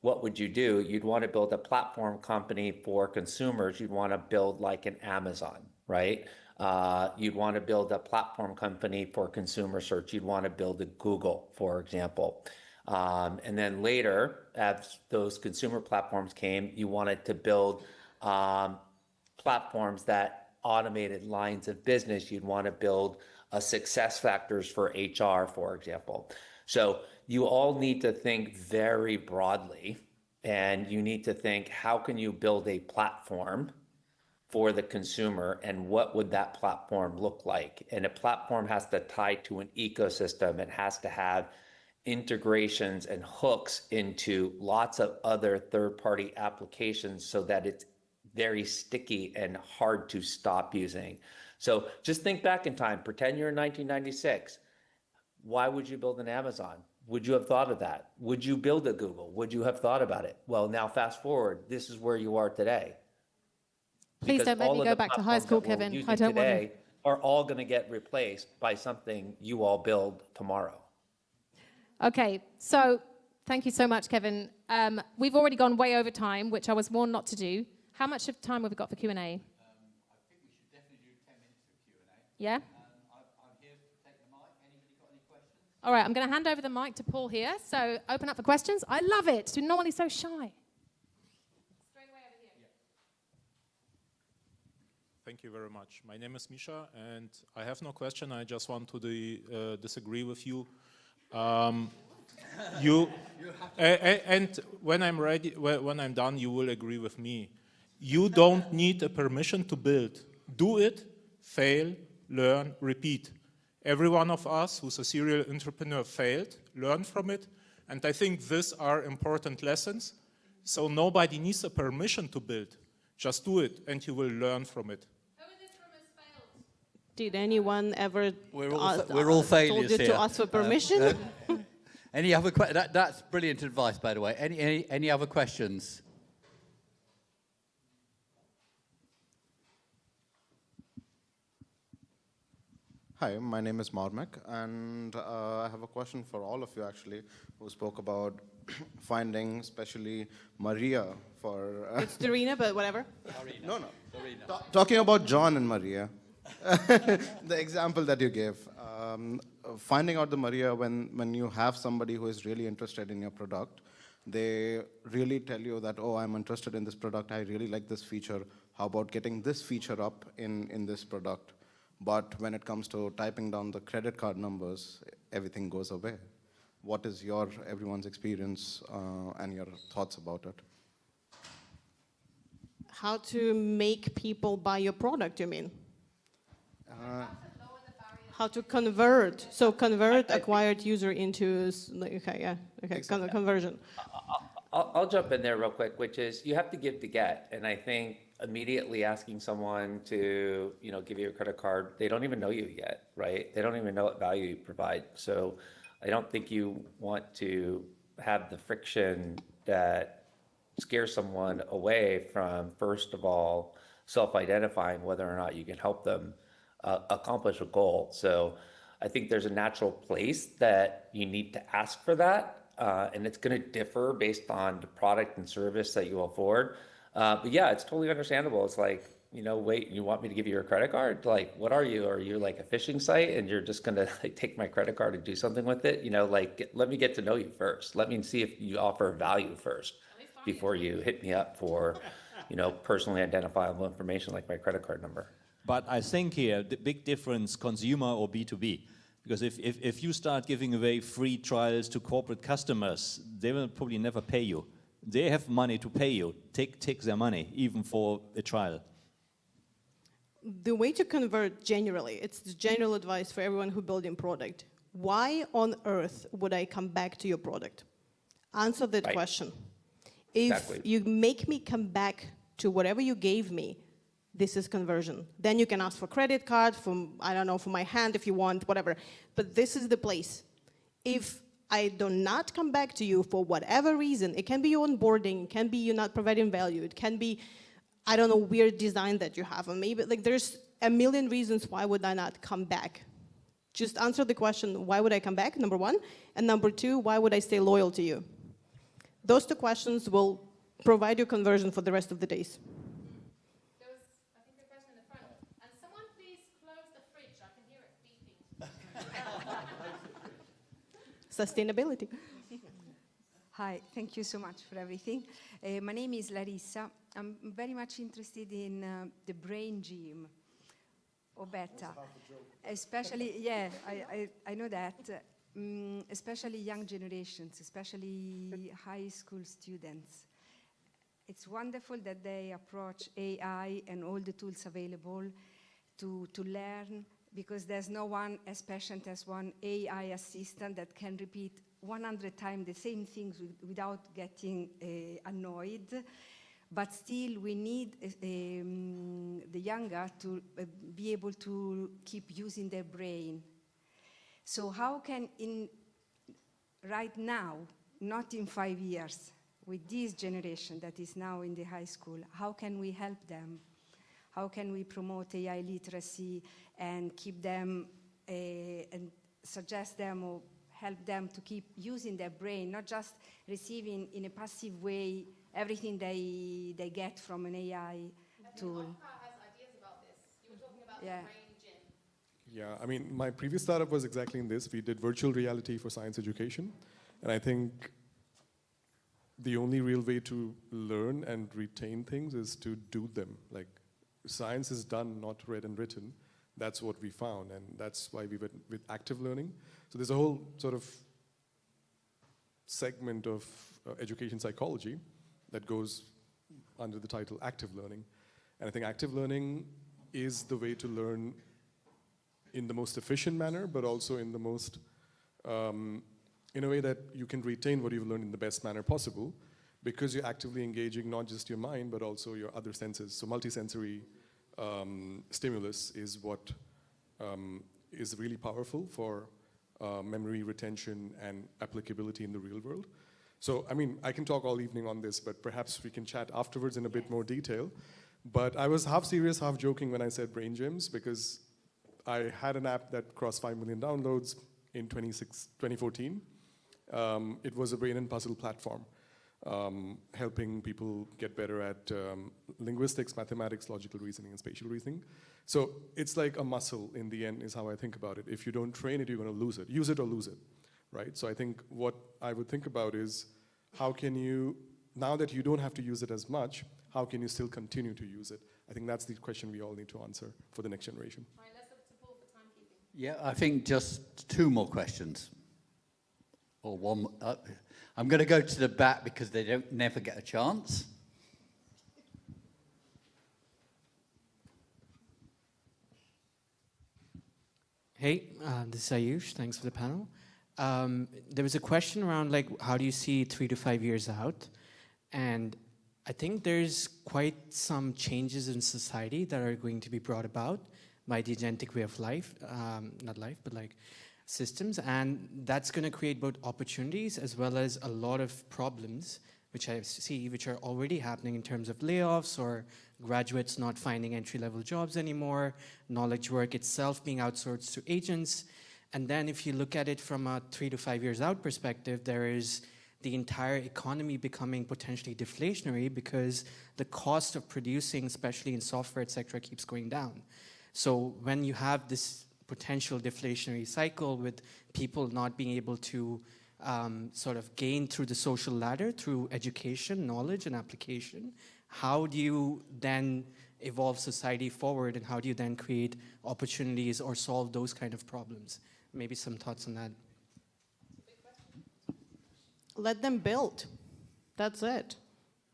what would you do? You'd want to build a platform company for consumers. You'd want to build like an Amazon, right? You'd want to build a platform company for consumer search. You'd want to build a Google, for example. And then later, as those consumer platforms came, you wanted to build platforms that automated lines of business. You'd want to build success factors for HR, for example. So you all need to think very broadly, and you need to think, how can you build a platform for the consumer, and what would that platform look like? And a platform has to tie to an ecosystem. It has to have integrations and hooks into lots of other third-party applications so that it's very sticky and hard to stop using. So just think back in time, pretend you're in 1996. Why would you build an Amazon? Would you have thought of that? Would you build a Google? Would you have thought about it? Well, now fast forward, this is where you are today. Please Because don't make all me of go the back to high platforms school, that we're Kevin. using I don't want to. today are all going to get replaced by something you all build tomorrow. Okay, so thank you so much, Kevin. We've already gone way over time, which I was warned not to do. How much of time have we got for Q&A? I think we should definitely do 10 minutes for Q&A. Yeah? I'm here to take the mic. Anybody got any questions? All right, I'm going to hand over the mic to Paul here. So open up for questions. I love it. Do not want to be so shy. Straight away over here. Thank you very much. My name is Misha, and I have no question. I just want to disagree with you. And when I'm ready, when I'm done, you will agree with me. You don't need a permission to build. Do it, fail, learn, repeat. Every one of us who's a serial entrepreneur failed, learn from it, and I think these are important lessons. So nobody needs a permission to build. Just do it, and you will learn from it. Did anyone ever We're all failures told you here. to ask for permission? Any other questions? That's brilliant advice, by the way. Any other questions? Hi, my name is Marmak, and I have a question for all of you, actually, who spoke about finding, especially Maria for... It's Darrena, but whatever. No. Talking about John and Maria, the example that you gave, finding out the Maria when you have somebody who is really interested in your product, they really tell you that, oh, I'm interested in this product, I really like this feature, how about getting this feature up in this product? But when it comes to typing down the credit card numbers, everything goes away. What is everyone's experience and your thoughts about it? How to make people buy your product, you mean? How to convert. So convert acquired user into, conversion. I'll jump in there real quick, which is you have to give to get. And I think immediately asking someone to, give you a credit card, they don't even know you yet, right? They don't even know what value you provide. So I don't think you want to have the friction that scares someone away from, first of all, self-identifying whether or not you can help them accomplish a goal. So I think there's a natural place that you need to ask for that. And it's going to differ based on the product and service that you afford. But yeah, it's totally understandable. It's like, wait, you want me to give you your credit card? Like, what are you? Are you like a phishing site and you're just going to take my credit card and do something with it? Let me get to know you first. Let me see if you offer value first before you hit me up for, personally identifiable information like my credit card number. But I think here, the big difference, consumer or B2B, because if you start giving away free trials to corporate customers, they will probably never pay you. They have money to pay you. Take their money, even for a trial. The way to convert generally, it's the general advice for everyone who building product. Why on earth would I come back to your product? Answer that question. If Exactly. you make me come back to whatever you gave me, this is conversion. Then you can ask for credit card, for, I don't know, for my hand if you want, whatever. But this is the place. If I do not come back to you for whatever reason, it can be your onboarding, it can be you not providing value, it can be, I don't know, weird design that you have, or maybe, like, there's a million reasons why would I not come back. Just answer the question, why would I come back, number one, and number two, why would I stay loyal to you? Those two questions will provide you conversion for the rest of the days. There was, I think, a question in the front. And someone please close the fridge. I can hear it beeping. Sustainability. Hi, thank you so much for everything. My name is Larissa. I'm very much interested in the brain gym, or better. Especially, yeah, I know that. Especially young generations, especially high school students. It's wonderful that they approach AI and all the tools available to learn, because there's no one as patient as one AI assistant that can repeat 100 times the same things without getting annoyed. But still, we need the younger to be able to keep using their brain. So how can, right now, not in 5 years, with this generation that is now in the high school, how can we help them? How can we promote AI literacy and keep them, and suggest them or help them to keep using their brain, not just receiving in a passive way everything they get from an AI tool? Omkar has ideas about this. You were talking about Yeah. the brain gym. Yeah, I mean, my previous startup was exactly in this. We did virtual reality for science education. And I think the only real way to learn and retain things is to do them. Like, science is done, not read and written. That's what we found, and that's why we went with active learning. So there's a whole sort of segment of education psychology that goes under the title active learning. And I think active learning is the way to learn in the most efficient manner, but also in the most, in a way that you can retain what you've learned in the best manner possible, because you're actively engaging not just your mind, but also your other senses. So multisensory stimulus is what is really powerful for memory retention and applicability in the real world. So, I mean, I can talk all evening on this, but perhaps we can chat afterwards in a bit more detail. But I was half serious, half joking when I said brain gyms, because I had an app that crossed 5 million downloads in 2014. It was a brain and puzzle platform, helping people get better at linguistics, mathematics, logical reasoning, and spatial reasoning. So it's like a muscle in the end is how I think about it. If you don't train it, you're going to lose it. Use it or lose it, right? So I think what I would think about is, how can you, now that you don't have to use it as much, how can you still continue to use it? I think that's the question we all need to answer for the next generation. All right, let's look to Paul for timekeeping. Yeah, I think just 2 more questions. Or one. I'm going to go to the back because they don't never get a chance. Hey, this is Ayush. Thanks for the panel. There was a question around, like, how do you see 3 to 5 years out? And I think there's quite some changes in society that are going to be brought about by the agentic way of life, not life, but like systems. And that's going to create both opportunities as well as a lot of problems, which I see, which are already happening in terms of layoffs or graduates not finding entry-level jobs anymore, knowledge work itself being outsourced to agents. And then if you look at it from a 3 to 5 years out perspective, there is the entire economy becoming potentially deflationary because the cost of producing, especially in software, etc., keeps going down. So when you have this potential deflationary cycle with people not being able to sort of gain through the social ladder, through education, knowledge, and application, how do you then evolve society forward, and how do you then create opportunities or solve those kind of problems? Maybe some thoughts on that. Let them build. That's it.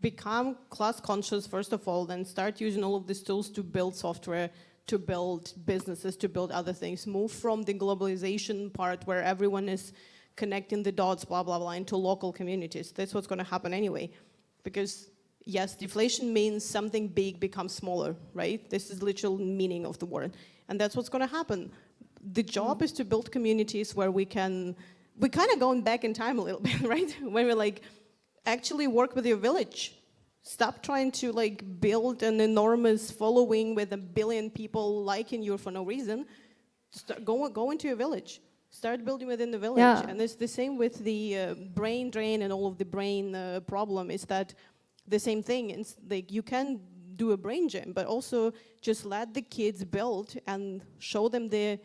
Become class conscious, first of all, then start using all of these tools to build software, to build businesses, to build other things. Move from the globalization part where everyone is connecting the dots, blah, blah, blah, into local communities. That's what's going to happen anyway. because yes, deflation means something big becomes smaller, right? This is literal meaning of the word. And that's what's going to happen. The job is to build communities where we're kind of going back in time a little bit, right? When we're like, actually work with your village. Stop trying to like build an enormous following with 1 billion people liking you for no reason. Go into your village. Start building within the village. Yeah. And it's the same with the brain drain and all of the brain problem, is that the same thing. It's like you can do a brain gym, but also just let the kids build and show them the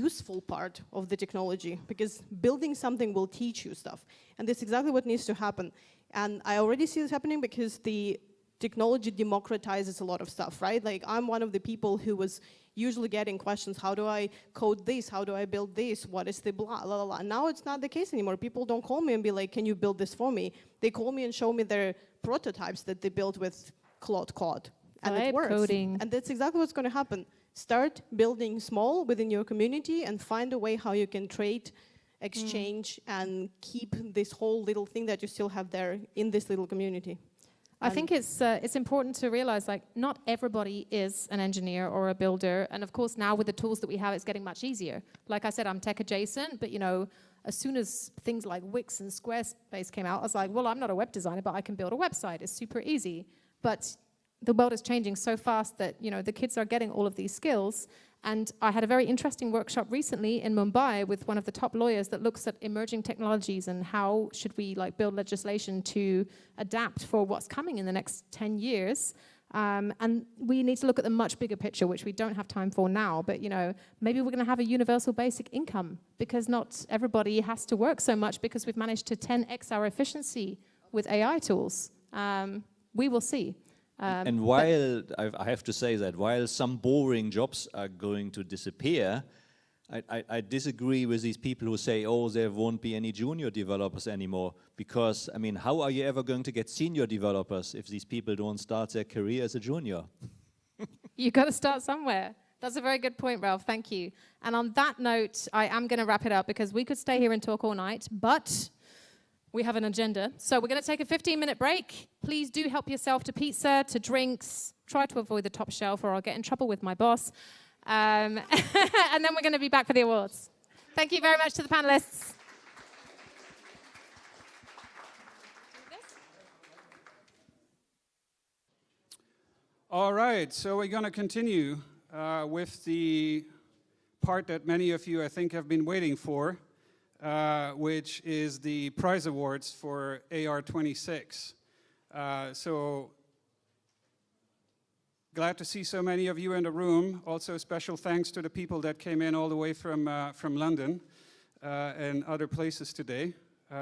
useful part of the technology, because building something will teach you stuff. And that's exactly what needs to happen. And I already see this happening because the technology democratizes a lot of stuff, right? Like I'm one of the people who was usually getting questions, how do I code this? How do I build this? What is the blah, blah, blah. Now it's not the case anymore. People don't call me and be like, can you build this for me? They call me and show me their prototypes that they built with Claude Code. And it works. Coding. And that's exactly what's going to happen. Start building small within your community and find a way how you can trade, exchange, and keep this whole little thing that you still have there in this little community. I think it's important to realize, like, not everybody is an engineer or a builder, and of course now with the tools that we have, it's getting much easier. Like I said, I'm tech adjacent, but you know, as soon as things like Wix and Squarespace came out, I was like, well, I'm not a web designer, but I can build a website. It's super easy. But the world is changing so fast that, you know, the kids are getting all of these skills. And I had a very interesting workshop recently in Mumbai with one of the top lawyers that looks at emerging technologies and how should we like build legislation to adapt for what's coming in the next 10 years. And we need to look at the much bigger picture, which we don't have time for now. But, you know, maybe we're going to have a universal basic income because not everybody has to work so much because we've managed to 10x our efficiency with AI tools. We will see. And while, I have to say that, while some boring jobs are going to disappear, I disagree with these people who say, oh, there won't be any junior developers anymore. Because, I mean, how are you ever going to get senior developers if these people don't start their career as a junior? You've got to start somewhere. That's a very good point, Ralph. Thank you. And on that note, I am going to wrap it up because we could stay here and talk all night, but we have an agenda. So we're going to take a 15-minute break. Please do help yourself to pizza, to drinks. Try to avoid the top shelf or I'll get in trouble with my boss. And then we're going to be back for the awards. Thank you very much to the panelists. All right, so we're going to continue with the part that many of you, I think, have been waiting for, which is the prize awards for AR26. So glad to see so many of you in the room. Also, special thanks to the people that came in all the way from London and other places today.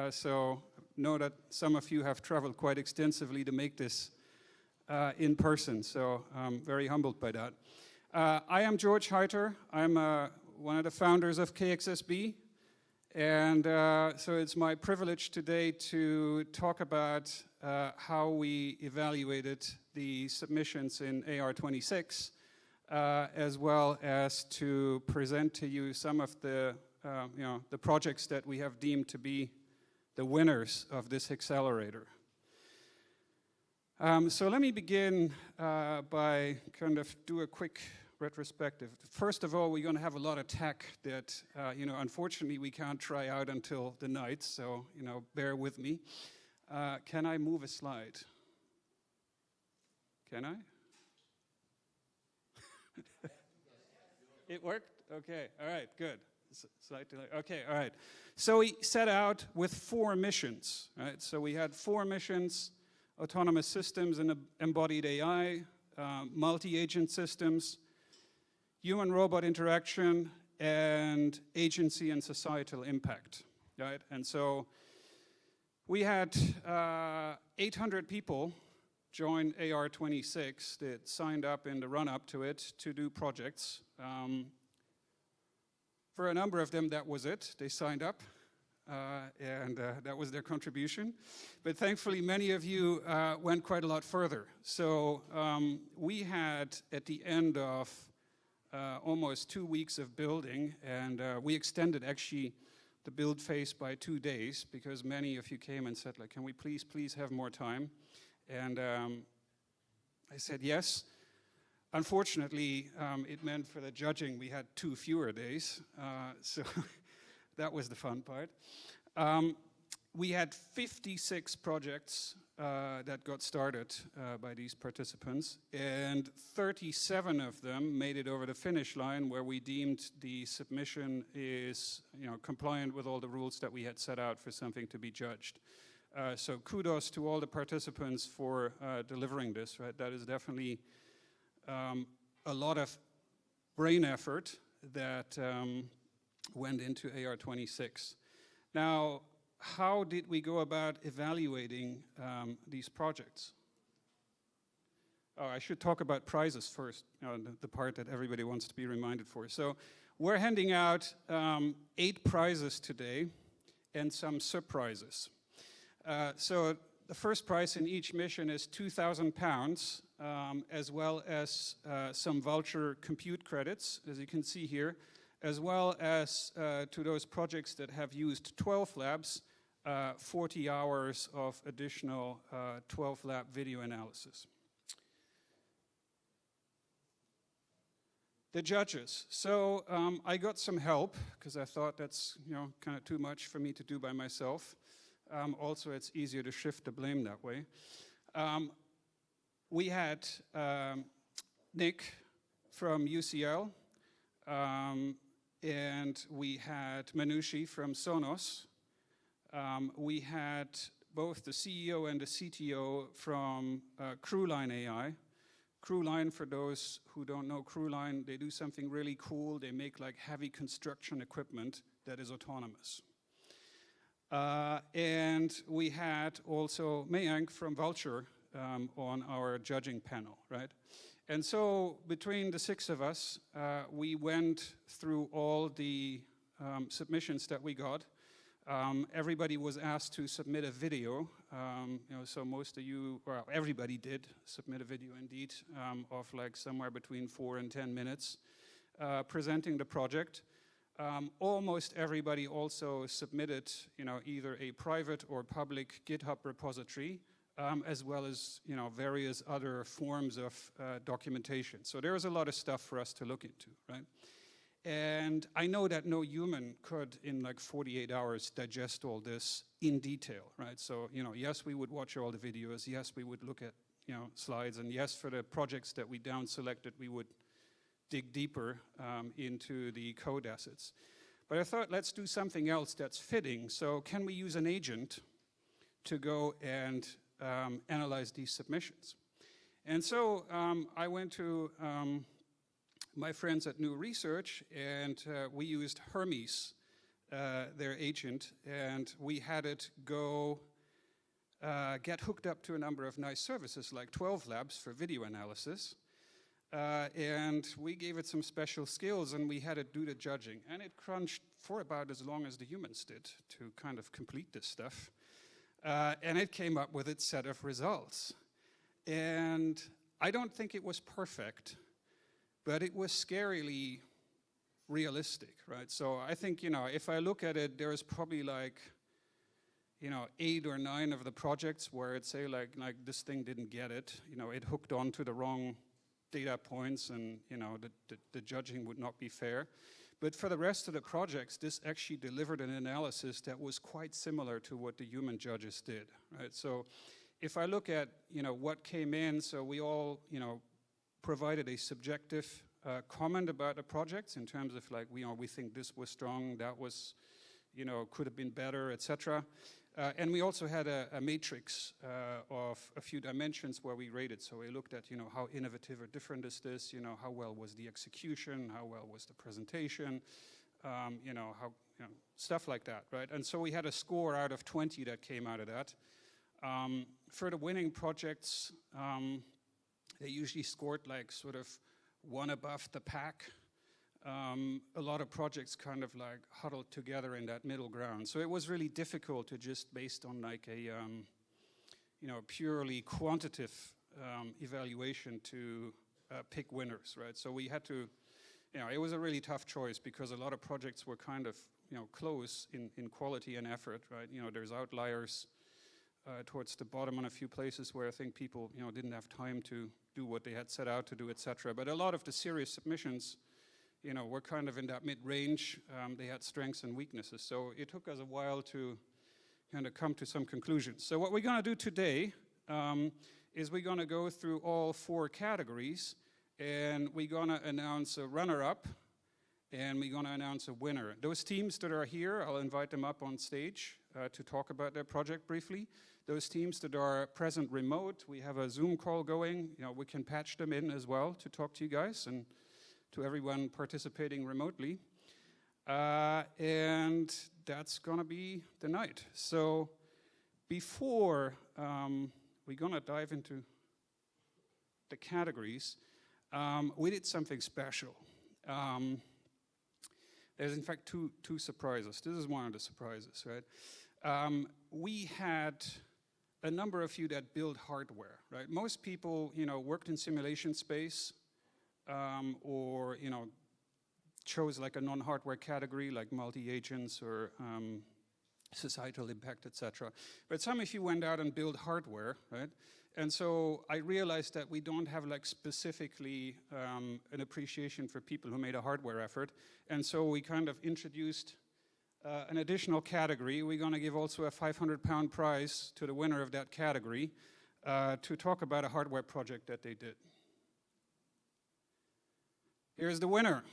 So know that some of you have traveled quite extensively to make this in person, so I'm very humbled by that. I am George Heiter. I'm one of the founders of KXSB, and so it's my privilege today to talk about how we evaluated the submissions in AR26, as well as to present to you some of the the projects that we have deemed to be the winners of this accelerator. So let me begin by kind of do a quick retrospective. First of all, we're going to have a lot of tech that, unfortunately we can't try out until the night, so, bear with me. Can I move a slide? Can I? It worked? Okay, all right, good. Slide delay. Okay, all right. So we set out with 4 missions, right? So we had 4 missions: autonomous systems and embodied AI, multi-agent systems, human-robot interaction, and agency and societal impact, right? And so we had 800 people join AR26 that signed up in the run-up to it to do projects. For a number of them, that was it. They signed up. And that was their contribution. But thankfully, many of you went quite a lot further. So we had, at the end of almost 2 weeks of building, and we extended actually the build phase by 2 days, because many of you came and said, like, can we please have more time? And I said yes. Unfortunately, it meant for the judging we had 2 fewer days, so that was the fun part. We had 56 projects that got started by these participants, and 37 of them made it over the finish line, where we deemed the submission is, compliant with all the rules that we had set out for something to be judged. So kudos to all the participants for delivering this, right? That is definitely a lot of brain effort that went into AR26. Now, how did we go about evaluating these projects? Oh, I should talk about prizes first, the part that everybody wants to be reminded for. So we're handing out 8 prizes today and some surprises. So the first prize in each mission is £2,000, as well as some voucher compute credits, as you can see here, as well as to those projects that have used 12 labs, 40 hours of additional 12 lab video analysis. The judges. So I got some help, because I thought that's kind of too much for me to do by myself. Also, it's easier to shift the blame that way. We had Nick from UCL, and we had Manushi from Sonos. We had both the CEO and the CTO from Crewline AI. Crewline, for those who don't know Crewline, they do something really cool. They make like heavy construction equipment that is autonomous. And we had also Mayank from Vulture on our judging panel, right? And so between the 6 of us, we went through all the submissions that we got. Everybody was asked to submit a video. So most of you, well, everybody did submit a video indeed, of like somewhere between 4 and 10 minutes, presenting the project. Almost everybody also submitted, either a private or public GitHub repository, as well as, various other forms of documentation. So there was a lot of stuff for us to look into, right? And I know that no human could, in like 48 hours, digest all this in detail, right? So, yes, we would watch all the videos. Yes, we would look at, slides. And yes, for the projects that we down-selected, we would dig deeper into the code assets. But I thought, let's do something else that's fitting. So can we use an agent to go and analyze these submissions? And so I went to my friends at New Research, and we used Hermes, their agent, and we had it go get hooked up to a number of nice services like 12 Labs for video analysis. And we gave it some special skills, and we had it do the judging. And it crunched for about as long as the humans did to kind of complete this stuff. And it came up with its set of results. And I don't think it was perfect, but it was scarily realistic, right? So I think, if I look at it, there's probably like, 8 or 9 of the projects where it say like this thing didn't get it. It hooked on to the wrong data points, and the judging would not be fair. But for the rest of the projects, this actually delivered an analysis that was quite similar to what the human judges did, right? So if I look at what came in, so we all provided a subjective comment about the projects in terms of like we think this was strong, that was could have been better, etc. And we also had a matrix of a few dimensions where we rated. So we looked at, how innovative or different is this, how well was the execution, how well was the presentation, stuff like that, right? And so we had a score out of 20 that came out of that. For the winning projects, they usually scored like sort of one above the pack. A lot of projects kind of like huddled together in that middle ground. So it was really difficult to just based on like a, purely quantitative evaluation to pick winners, right? So we had to, it was a really tough choice because a lot of projects were kind of close in quality and effort, right? There's outliers towards the bottom in a few places where I think people, didn't have time to do what they had set out to do, etc. But a lot of the serious submissions, were kind of in that mid-range. They had strengths and weaknesses. So it took us a while to kind of come to some conclusions. So what we're going to do today is we're going to go through all 4 categories, and we're going to announce a runner-up, and we're going to announce a winner. Those teams that are here, I'll invite them up on stage to talk about their project briefly. Those teams that are present remote, we have a Zoom call going. We can patch them in as well to talk to you guys and to everyone participating remotely. And that's going to be the night. So before we're going to dive into the categories, we did something special. There's in fact two surprises. This is one of the surprises, right? We had a number of you that build hardware, right? Most people, worked in simulation space, or chose like a non-hardware category like multi-agents or societal impact, etc. But some of you went out and built hardware, right? And so I realized that we don't have like specifically an appreciation for people who made a hardware effort. And so we kind of introduced an additional category. We're going to give also a £500 prize to the winner of that category to talk about a hardware project that they did. Here's the winner.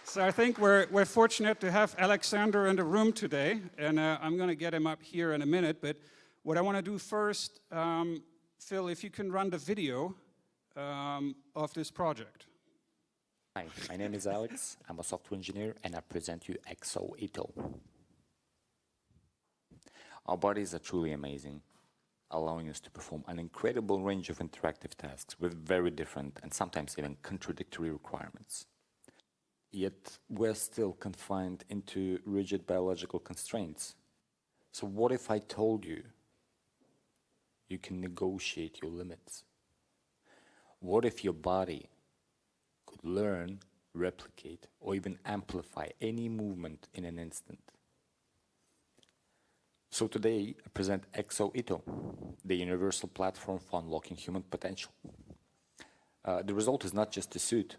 So I think we're fortunate to have Alexander in the room today, and I'm going to get him up here in a minute. But what I want to do first, Phil, if you can run the video of this project. Hi, my name is Alex. I'm a software engineer, and I present you HackXelerator. Our bodies are truly amazing, allowing us to perform an incredible range of interactive tasks with very different and sometimes even contradictory requirements. Yet we're still confined into rigid biological constraints. So what if I told you you can negotiate your limits? What if your body could learn, replicate, or even amplify any movement in an instant? So today I present HackXelerator, the universal platform for unlocking human potential. The result is not just a suit.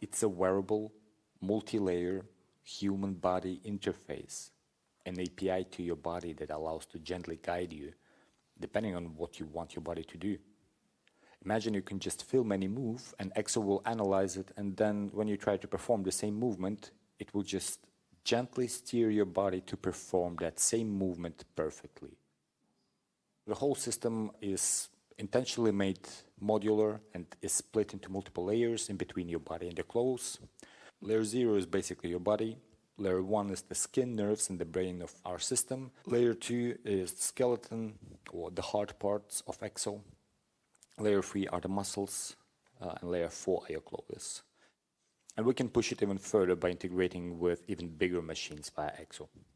It's a wearable, multi-layer human body interface, an API to your body that allows to gently guide you, depending on what you want your body to do. Imagine you can just film any move, and HackXelerator will analyze it, and then when you try to perform the same movement, it will just gently steer your body to perform that same movement perfectly. The whole system is intentionally made modular and is split into multiple layers in between your body and your clothes. Layer 0 is basically your body. Layer 1 is the skin, nerves, and the brain of our system. Layer 2 is the skeleton, or the hard parts of HackXelerator. Layer 3 are the muscles, and layer 4 are your clothes. And we can push it even further by integrating with even bigger machines via HackXelerator.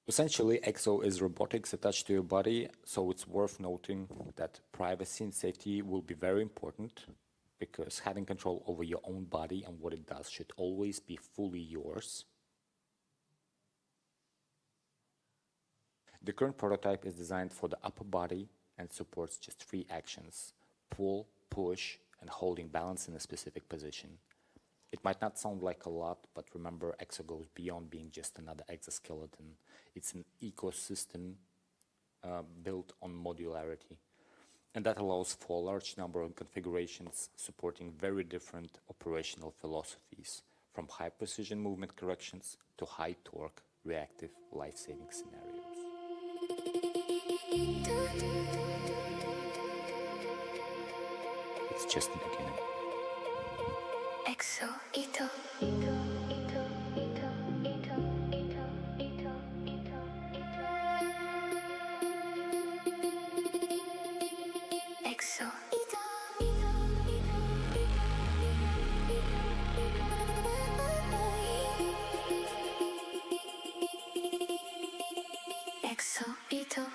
Essentially, HackXelerator is robotics attached to your body, so it's worth noting that privacy and safety will be very important, because having control over your own body and what it does should always be fully yours. The current prototype is designed for the upper body and supports just 3 actions: pull, push, and holding balance in a specific position. It might not sound like a lot, but remember, HackXelerator goes beyond being just another exoskeleton. It's an ecosystem built on modularity. And that allows for a large number of configurations supporting very different operational philosophies, from high precision movement corrections to high torque, reactive, life-saving scenarios. It's just the beginning. HackXelerator. HackXelerator.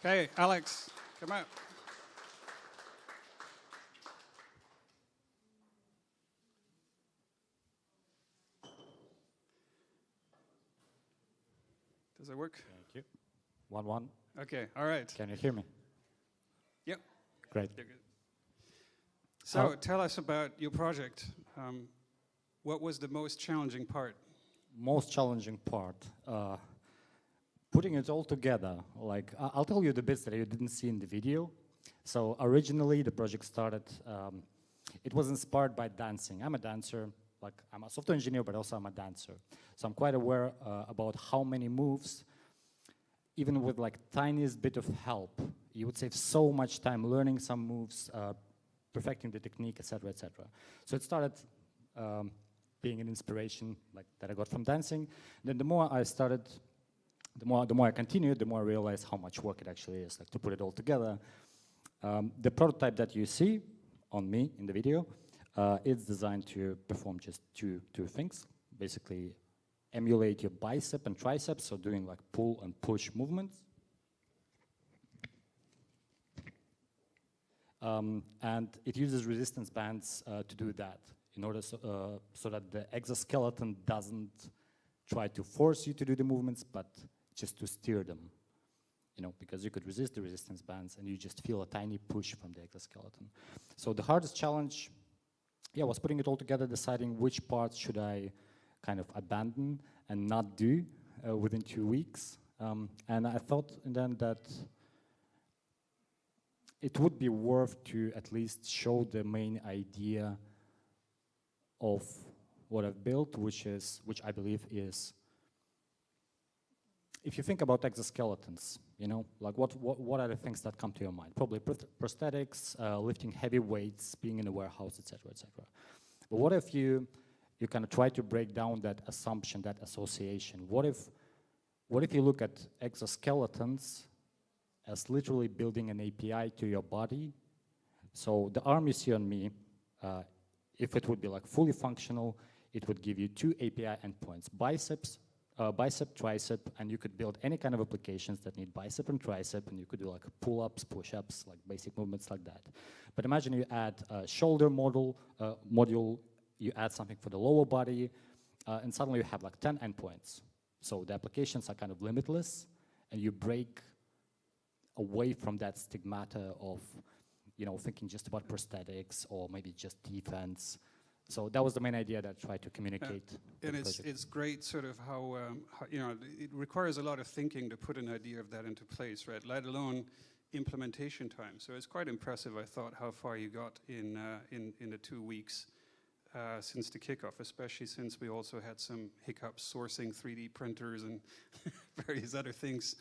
Okay, Alex, come out. Does it work? Thank you. 1-1. Okay, all right. Can you hear me? Yep. Great. You're good. So tell us about your project. What was the most challenging part? Most challenging part, putting it all together. Like, I'll tell you the bits that you didn't see in the video. So originally the project started, it was inspired by dancing. I'm a dancer, like I'm a software engineer, but also I'm a dancer. So I'm quite aware about how many moves, even with like tiniest bit of help, you would save so much time learning some moves, perfecting the technique, etc., etc. So it started being an inspiration like that I got from dancing. Then the more I started, the more I continued, the more I realized how much work it actually is, like to put it all together. The prototype that you see on me in the video, it's designed to perform just two things. Basically, emulate your bicep and triceps, so doing like pull and push movements. And it uses resistance bands to do that, in order so that the exoskeleton doesn't try to force you to do the movements, but just to steer them. You know, because you could resist the resistance bands and you just feel a tiny push from the exoskeleton. So the hardest challenge, was putting it all together, deciding which parts should I kind of abandon and not do within 2 weeks. And I thought then that it would be worth to at least show the main idea of what I've built, which I believe is, if you think about exoskeletons, you know, like what are the things that come to your mind? Probably prosthetics, lifting heavy weights, being in a warehouse, etc., etc. But what if you kind of try to break down that assumption, that association? What if you look at exoskeletons as literally building an API to your body? So the arm you see on me, if it would be like fully functional, it would give you 2 API endpoints: bicep, tricep, and you could build any kind of applications that need bicep and tricep, and you could do like pull-ups, push-ups, like basic movements like that. But imagine you add a shoulder module, you add something for the lower body, and suddenly you have like 10 endpoints. So the applications are kind of limitless, and you break away from that stigmata of, you know, thinking just about prosthetics or maybe just defense. So that was the main idea that I tried to communicate. And it's great sort of how, you know, it requires a lot of thinking to put an idea of that into place, right? Let alone implementation time. So it's quite impressive, I thought, how far you got in the 2 weeks since the kickoff, especially since we also had some hiccups sourcing 3D printers and various other things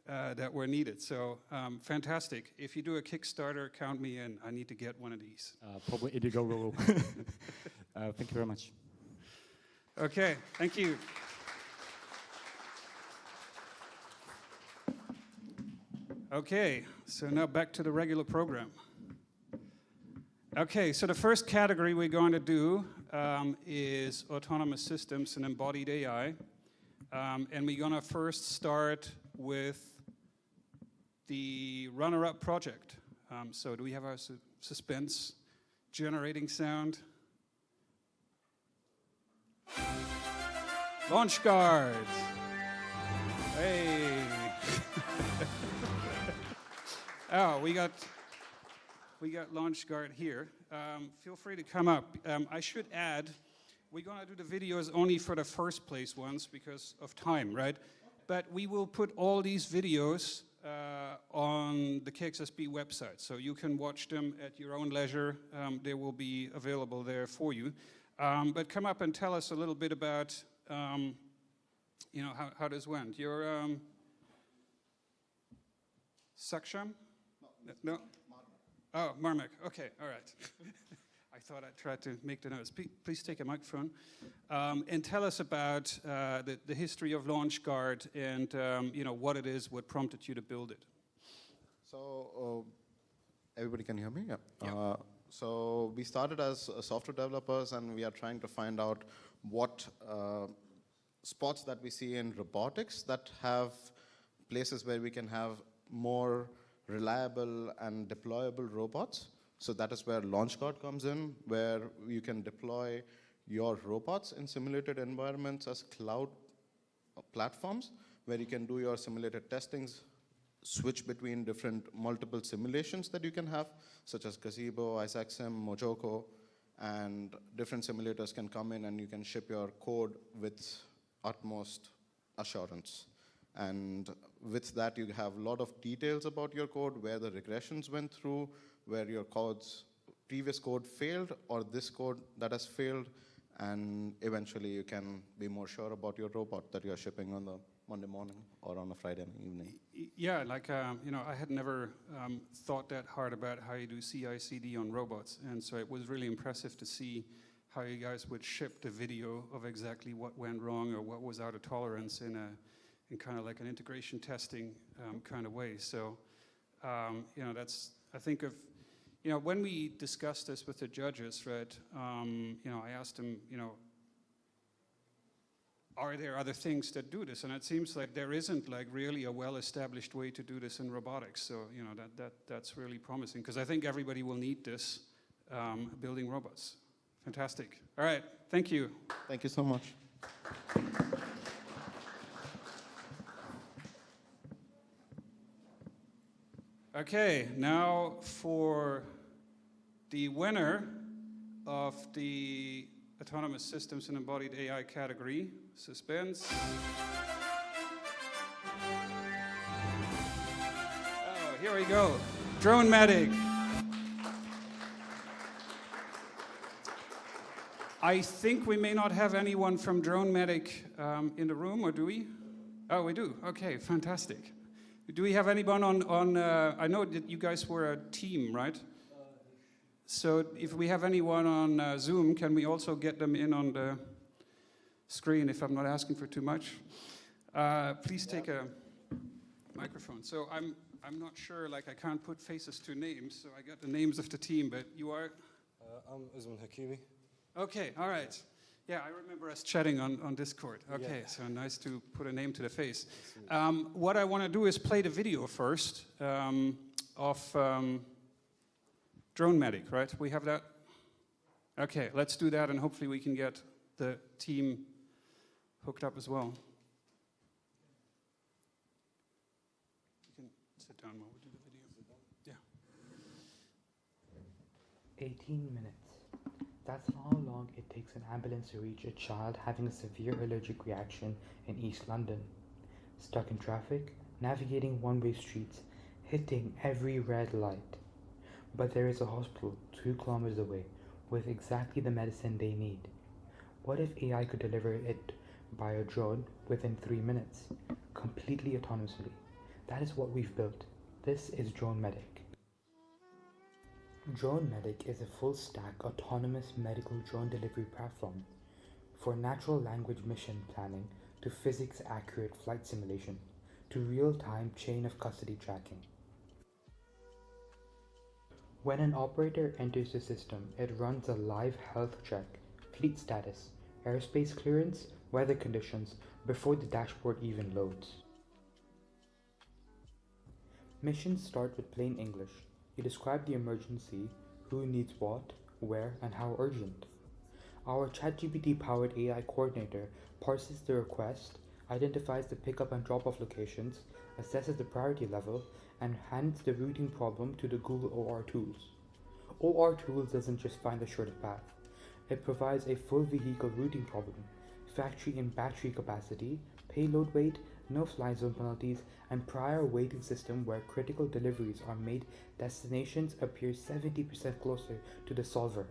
that were needed. So fantastic. If you do a Kickstarter, count me in. I need to get one of these. Probably Indiegogo. Thank you very much. Okay, thank you. Okay, so now back to the regular program. Okay, so the first category we're going to do is autonomous systems and embodied AI. And we're going to first start with the runner-up project. So do we have our suspense generating sound? Launch guards. Hey. Oh, we got launch guard here. Feel free to come up. I should add, we're going to do the videos only for the first place ones because of time, right? But we will put all these videos on the KXSB website, so you can watch them at your own leisure. They will be available there for you. But come up and tell us a little bit about, you know, how this went. You're Saksham? No? Oh, Marmek. Okay, all right. I thought I'd try to make the notes. Please take a microphone and tell us about the history of LaunchGuard and what it is, what prompted you to build it. So everybody can hear me? Yeah. Yeah. So we started as software developers, and we are trying to find out what spots that we see in robotics that have places where we can have more reliable and deployable robots. So that is where LaunchGuard comes in, where you can deploy your robots in simulated environments as cloud platforms, where you can do your simulated testings, switch between multiple simulations that you can have, such as Gazebo, IsaacSim, Mojoko, and different simulators can come in and you can ship your code with utmost assurance. And with that, you have a lot of details about your code, where the regressions went through, where your previous code failed, or this code that has failed, and eventually you can be more sure about your robot that you're shipping on the Monday morning or on a Friday evening. Yeah, like, I had never thought that hard about how you do CI/CD on robots, and so it was really impressive to see how you guys would ship the video of exactly what went wrong or what was out of tolerance in kind of like an integration testing kind of way. So, that's, I think of, when we discussed this with the judges, right, I asked them, are there other things that do this? And it seems like there isn't like really a well-established way to do this in robotics. So, that's really promising, because I think everybody will need this building robots. Fantastic. All right, thank you. Thank you so much. Okay, now for the winner of the Autonomous Systems and Embodied AI category. Suspense. Oh, here we go. Drone Medic. I think we may not have anyone from Drone Medic in the room, or do we? Oh, we do. Okay, fantastic. Do we have anyone on I know that you guys were a team, right? So if we have anyone on Zoom, can we also get them in on the screen if I'm not asking for too much? Please take a microphone. So I'm not sure, like I can't put faces to names, so I got the names of the team, but you are? I'm Usman Hakimi. Okay, all right. Yeah, I remember us chatting on Discord. Okay, so nice to put a name to the face. What I want to do is play the video first of Drone Medic, right? We have that? Okay, let's do that, and hopefully we can get the team hooked up as well. You can sit down while we do the video. Yeah. 18 minutes. That's how long it takes an ambulance to reach a child having a severe allergic reaction in East London. Stuck in traffic, navigating one-way streets, hitting every red light. But there is a hospital 2 kilometers away with exactly the medicine they need. What if AI could deliver it by a drone within 3 minutes, completely autonomously? That is what we've built. This is Drone Medic. Drone Medic is a full-stack autonomous medical drone delivery platform for natural language mission planning to physics-accurate flight simulation to real-time chain of custody tracking. When an operator enters the system, it runs a live health check, fleet status, airspace clearance, weather conditions before the dashboard even loads. Missions start with plain English. You describe the emergency, who needs what, where, and how urgent. Our ChatGPT-powered AI coordinator parses the request, identifies the pickup and drop-off locations, assesses the priority level, and hands the routing problem to the Google OR tools. OR tools doesn't just find the shortest path. It provides a full vehicle routing problem, factory and battery capacity, payload weight, no fly zone penalties, and prior weighting system where critical deliveries are made, destinations appear 70% closer to the solver.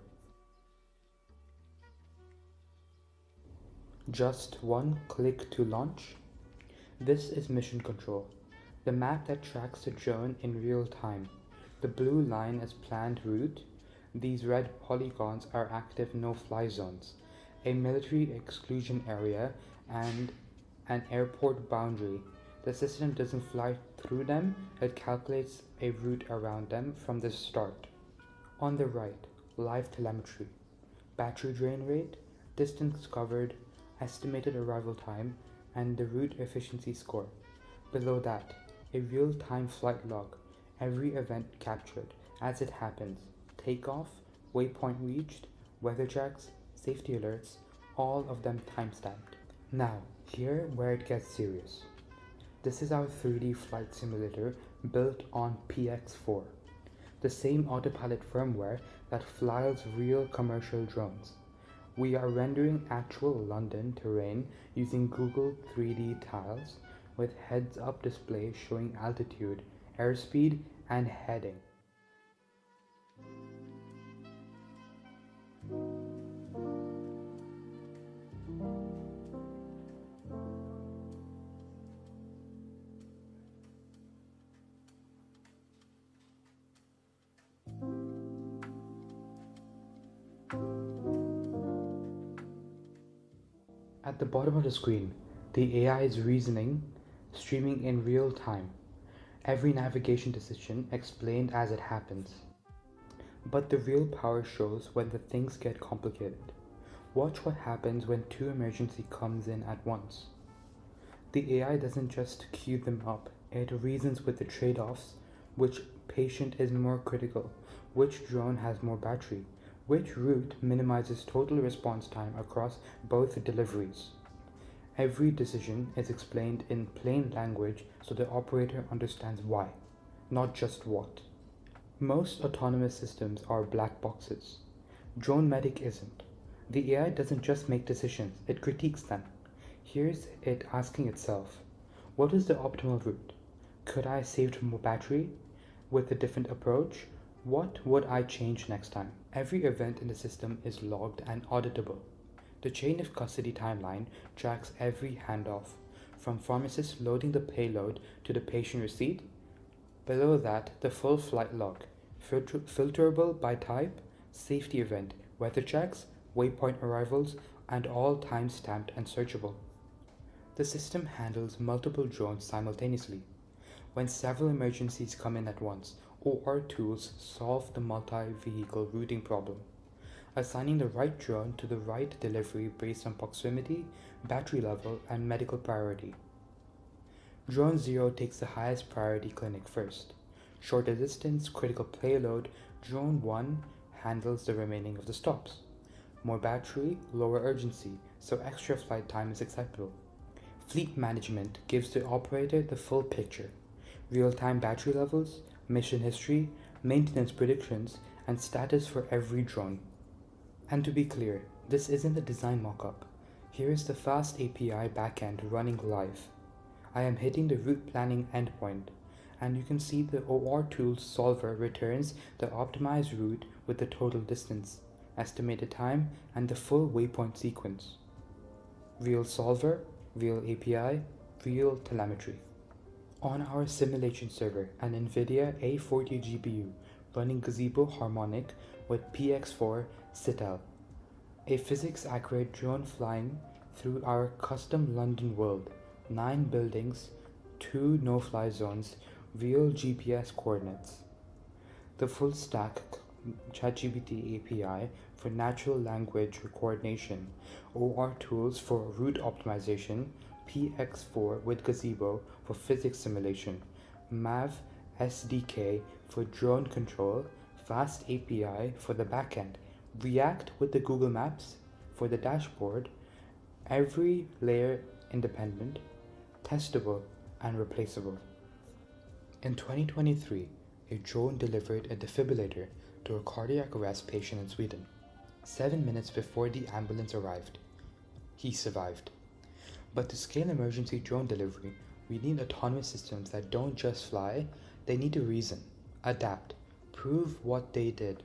Just one click to launch. This is mission control, the map that tracks the drone in real time. The blue line is planned route, These red polygons are active no-fly zones, a military exclusion area, and an airport boundary. The system doesn't fly through them, it calculates a route around them from the start. On the right, live telemetry, battery drain rate, distance covered, estimated arrival time, and the route efficiency score. Below that, a real-time flight log, every event captured as it happens, takeoff, waypoint reached, weather checks, safety alerts, all of them timestamped. Now, here where it gets serious. This is our 3D flight simulator built on PX4, the same autopilot firmware that flies real commercial drones. We are rendering actual London terrain using Google 3D tiles with heads-up display showing altitude, airspeed, and heading. At the bottom of the screen, the AI is reasoning, streaming in real time. Every navigation decision explained as it happens. But the real power shows when the things get complicated. Watch what happens when two emergency comes in at once. The AI doesn't just queue them up, it reasons with the trade-offs. Which patient is more critical? Which drone has more battery? Which route minimizes total response time across both deliveries? Every decision is explained in plain language so the operator understands why, not just what. Most autonomous systems are black boxes. Drone Medic isn't. The AI doesn't just make decisions, it critiques them. Here's it asking itself, what is the optimal route? Could I save more battery? With a different approach, what would I change next time? Every event in the system is logged and auditable. The chain of custody timeline tracks every handoff, from pharmacist loading the payload to the patient receipt. Below that, the full flight log, filterable by type, safety event, weather checks, waypoint arrivals, and all time-stamped and searchable. The system handles multiple drones simultaneously. When several emergencies come in at once, OR tools solve the multi-vehicle routing problem, assigning the right drone to the right delivery based on proximity, battery level, and medical priority. Drone 0 takes the highest priority clinic first. Shorter distance, critical payload, Drone 1 handles the remaining of the stops. More battery, lower urgency, so extra flight time is acceptable. Fleet management gives the operator the full picture. Real-time battery levels, mission history, maintenance predictions, and status for every drone. And to be clear, this isn't a design mock-up. Here is the fast API backend running live. I am hitting the route planning endpoint, and you can see the OR tools solver returns the optimized route with the total distance, estimated time, and the full waypoint sequence. Real solver, real API, real telemetry. On our simulation server, an NVIDIA A40 GPU running Gazebo Harmonic with PX4 Citadel, a physics-accurate drone flying through our custom London world, 9 buildings, 2 no-fly zones, real GPS coordinates. The full-stack ChatGPT API for natural language coordination, OR tools for route optimization, PX4 with Gazebo for physics simulation, Mav SDK for drone control, Fast API for the backend, React with the Google Maps for the dashboard, every layer independent, testable, and replaceable. In 2023, a drone delivered a defibrillator to a cardiac arrest patient in Sweden, 7 minutes before the ambulance arrived. He survived. But to scale emergency drone delivery, we need autonomous systems that don't just fly, they need to reason, adapt, prove what they did.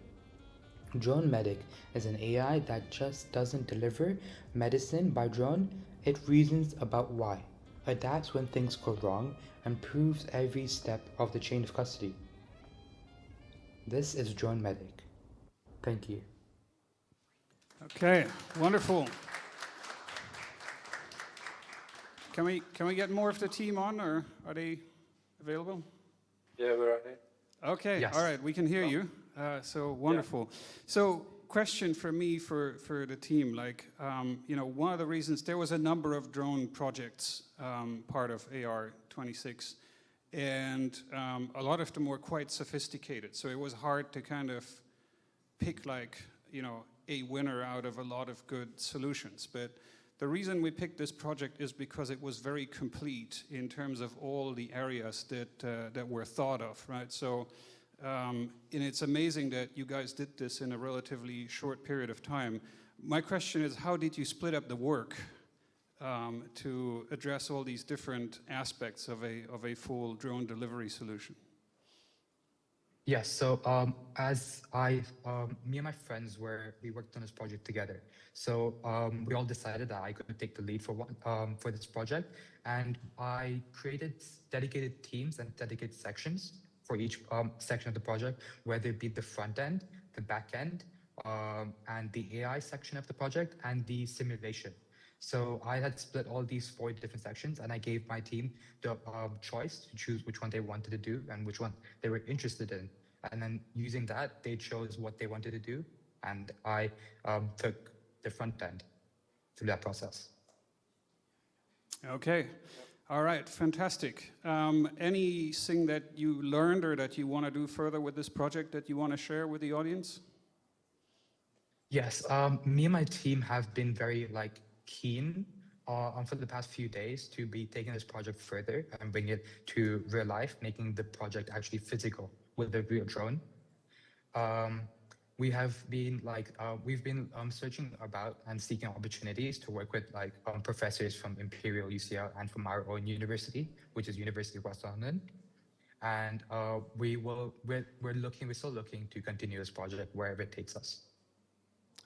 Drone Medic is an AI that just doesn't deliver medicine by drone, it reasons about why, adapts when things go wrong, and proves every step of the chain of custody. This is Drone Medic. Thank you. Okay, wonderful. Can we get more of the team on, or are they available? Yeah, we're on it. Okay, Yes. all right, we can hear you. So wonderful. So question for me for the team, like, you know, one of the reasons there was a number of drone projects part of AR26, and a lot of them were quite sophisticated. So it was hard to kind of pick, like, you know, a winner out of a lot of good solutions. But the reason we picked this project is because it was very complete in terms of all the areas that were thought of, right? So, and it's amazing that you guys did this in a relatively short period of time. My question is, how did you split up the work to address all these different aspects of a full drone delivery solution? Yes, so me and my friends we worked on this project together. So we all decided that I could take the lead for this project, and I created dedicated teams and dedicated sections for each section of the project, whether it be the front end, the back end, and the AI section of the project, and the simulation. So I had split all these 4 different sections, and I gave my team the choice to choose which one they wanted to do and which one they were interested in. And then using that, they chose what they wanted to do, and I took the front end through that process. Okay. All right, fantastic. Anything that you learned or that you want to do further with this project that you want to share with the audience? Yes, me and my team have been very keen for the past few days to be taking this project further and bring it to real life, making the project actually physical with a real drone. We have been we've been searching about and seeking opportunities to work with professors from Imperial, UCL, and from our own university, which is University of West London. And we're still looking to continue this project wherever it takes us.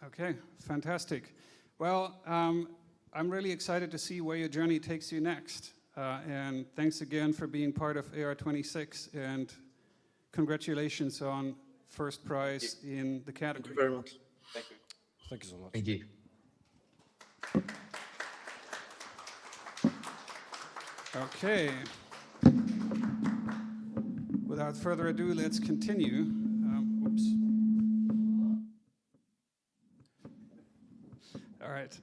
Okay, fantastic. Well, I'm really excited to see where your journey takes you next. And thanks again for being part of AR26, and congratulations on first prize in the category. Thank you very much. Thank you. Thank you so much. Thank you. Okay. Without further ado, let's continue. Oops. All right.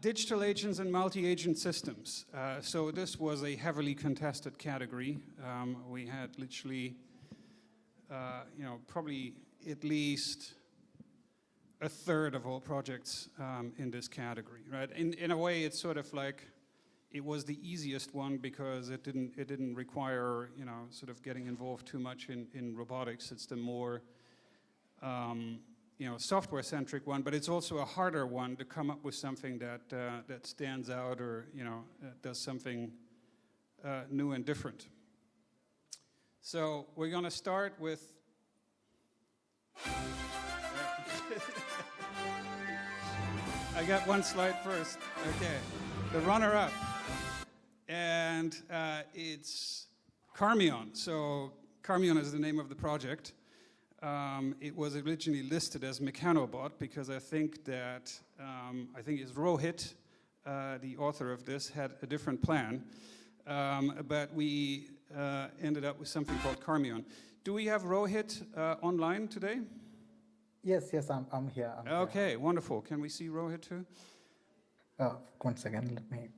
Digital agents and multi-agent systems. So this was a heavily contested category. We had literally, probably at least a third of all projects in this category, right? In a way, it's sort of like it was the easiest one because it didn't require sort of getting involved too much in robotics. It's the more software-centric one, but it's also a harder one to come up with something that stands out or does something new and different. So we're going to start with. I got one slide first. Okay, the runner-up, and it's Carmion. So Carmion is the name of the project. It was originally listed as Mechanobot because I think it's Rohit, the author of this, had a different plan. But we ended up with something called Carmion. Do we have Rohit online today? Yes, I'm here. Okay, wonderful. Can we see Rohit too? 1 second, let me.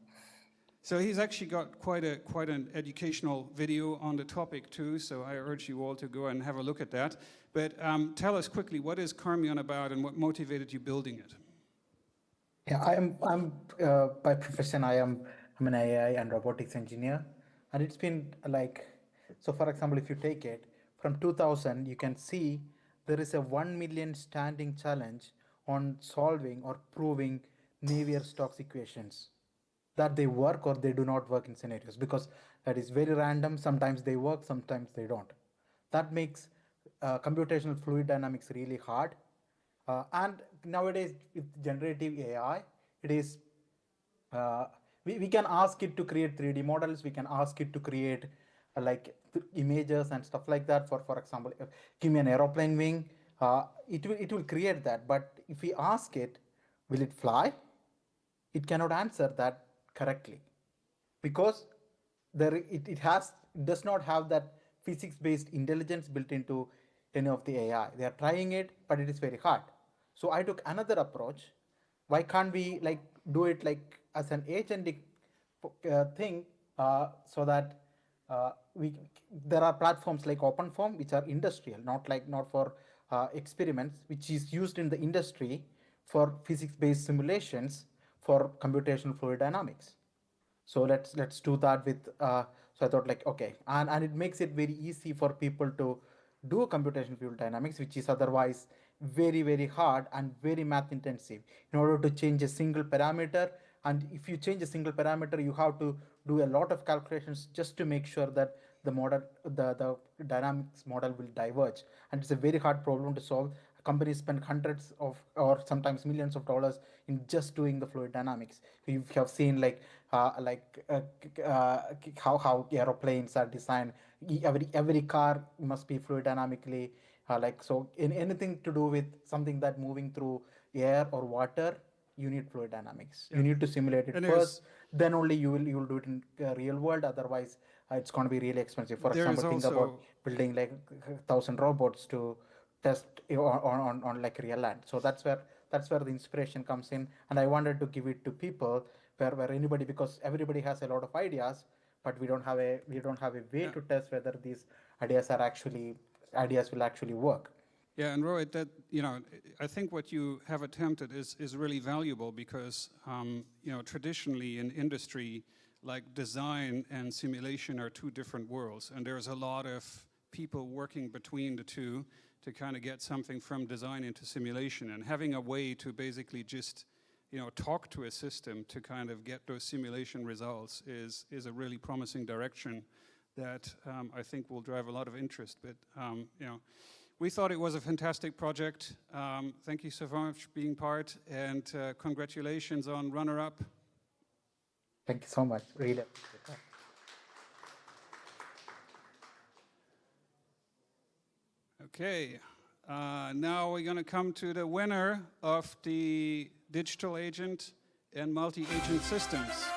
So he's actually got quite an educational video on the topic too, so I urge you all to go and have a look at that. But tell us quickly, what is Carmion about and what motivated you building it? Yeah, I'm by profession, I'm an AI and robotics engineer. And it's been so for example, if you take it from 2000, you can see there is a 1 million standing challenge on solving or proving Navier-Stokes equations, that they work or they do not work in scenarios, because that is very random. Sometimes they work, sometimes they don't. That makes computational fluid dynamics really hard. And nowadays with generative AI, it is we can ask it to create 3D models. We can ask it to create images and stuff like that. For example, give me an aeroplane wing. it will create that. But if we ask it, will it fly? It cannot answer that correctly, because it does not have that physics-based intelligence built into any of the AI. They are trying it, but it is very hard. So I took another approach. Why can't we like do it like as an agentic thing, so that there are platforms like OpenFOAM which are industrial, not for experiments, which is used in the industry for physics-based simulations for computational fluid dynamics. So let's do that with. So I thought like, okay, and it makes it very easy for people to do computational fluid dynamics, which is otherwise very hard and very math intensive. In order to change a single parameter, and if you change a single parameter, you have to do a lot of calculations just to make sure that the model, the dynamics model will diverge, and it's a very hard problem to solve. Companies spend hundreds of or sometimes millions of dollars in just doing the fluid dynamics. You have seen how aeroplanes are designed. Every car must be fluid dynamically so. In anything to do with something that moving through air or water, you need fluid dynamics. Yeah. You need to simulate it And first. Then only you will do it in real world. Otherwise, it's going to be really expensive. For There is example, think about also building like 1,000 robots to test on like real land. So that's where the inspiration comes in, and I wanted to give it to people where anybody, because everybody has a lot of ideas, but we don't have a way to test whether these ideas will actually work. Yeah, and Rohit, that I think what you have attempted is really valuable because traditionally in industry, like design and simulation are two different worlds, and there's a lot of people working between the two to kind of get something from design into simulation, and having a way to basically just talk to a system to kind of get those simulation results is a really promising direction that I think will drive a lot of interest. But we thought it was a fantastic project. Thank you so much for being part, and congratulations on runner-up. Thank you so much. Really appreciate that. Okay, now we're going to come to the winner of the Digital Agent and Multi-Agent Systems.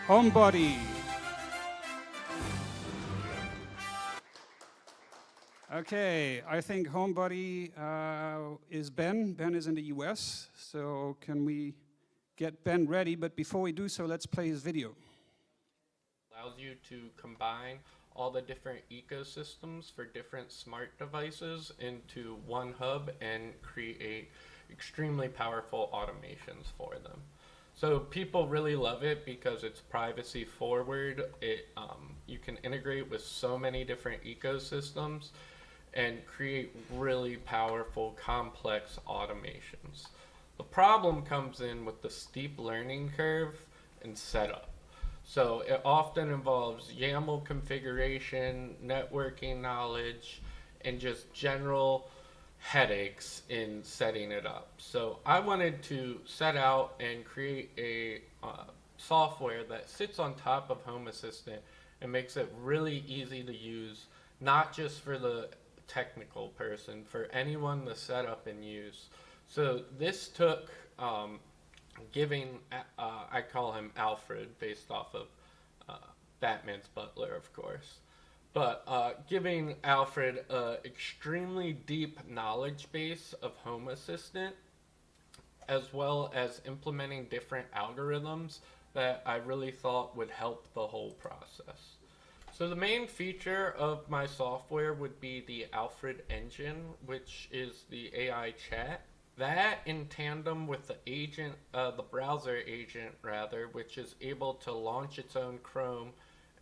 Homebody. Okay, I think Homebody is Ben. Ben is in the US, so can we get Ben ready? But before we do so, let's play his video. Allows you to combine all the different ecosystems for different smart devices into one hub and create extremely powerful automations for them. So people really love it because it's privacy forward. You can integrate with so many different ecosystems and create really powerful, complex automations. The problem comes in with the steep learning curve and setup. So it often involves YAML configuration, networking knowledge, and just general headaches in setting it up. So I wanted to set out and create a software that sits on top of Home Assistant and makes it really easy to use, not just for the technical person, for anyone to set up and use. So this took giving, I call him Alfred, based off of Batman's butler, of course. But giving Alfred an extremely deep knowledge base of Home Assistant, as well as implementing different algorithms that I really thought would help the whole process. So the main feature of my software would be the Alfred engine, which is the AI chat. That in tandem with the agent, the browser agent rather, which is able to launch its own Chrome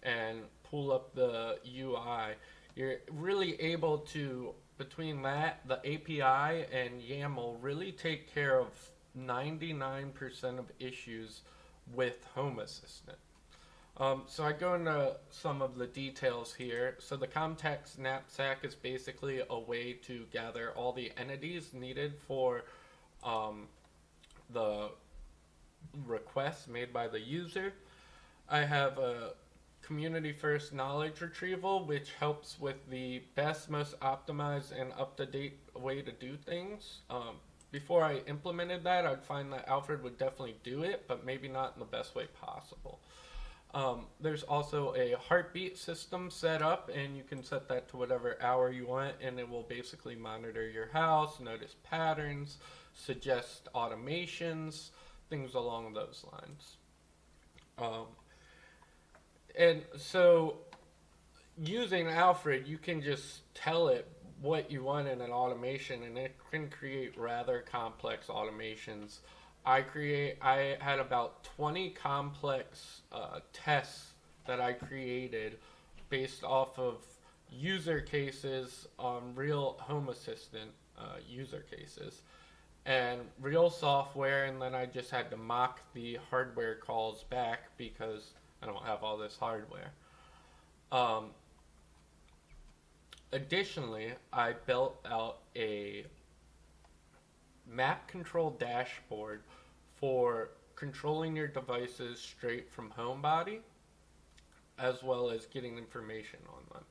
and pull up the UI, you're really able to, between that, the API and YAML, really take care of 99% of issues with Home Assistant. So I go into some of the details here. So the context knapsack is basically a way to gather all the entities needed for the requests made by the user. I have a community first knowledge retrieval, which helps with the best, most optimized, and up-to-date way to do things. Before I implemented that, I'd find that Alfred would definitely do it, but maybe not in the best way possible. There's also a heartbeat system set up, and you can set that to whatever hour you want, and it will basically monitor your house, notice patterns, suggest automations, things along those lines. And so using Alfred, you can just tell it what you want in an automation, and it can create rather complex automations. I had about 20 complex tests that I created based off of user cases on real Home Assistant user cases and real software, and then I just had to mock the hardware calls back because I don't have all this hardware. Additionally, I built out a map control dashboard for controlling your devices straight from HomeBody, as well as getting information on them.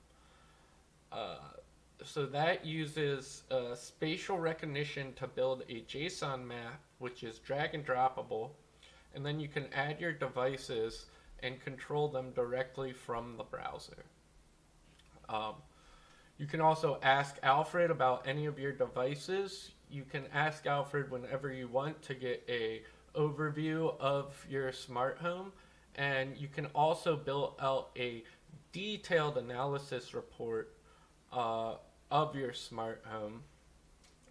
So that uses spatial recognition to build a JSON map, which is drag and droppable, and then you can add your devices and control them directly from the browser. You can also ask Alfred about any of your devices. You can ask Alfred whenever you want to get a overview of your smart home, and you can also build out a detailed analysis report of your smart home,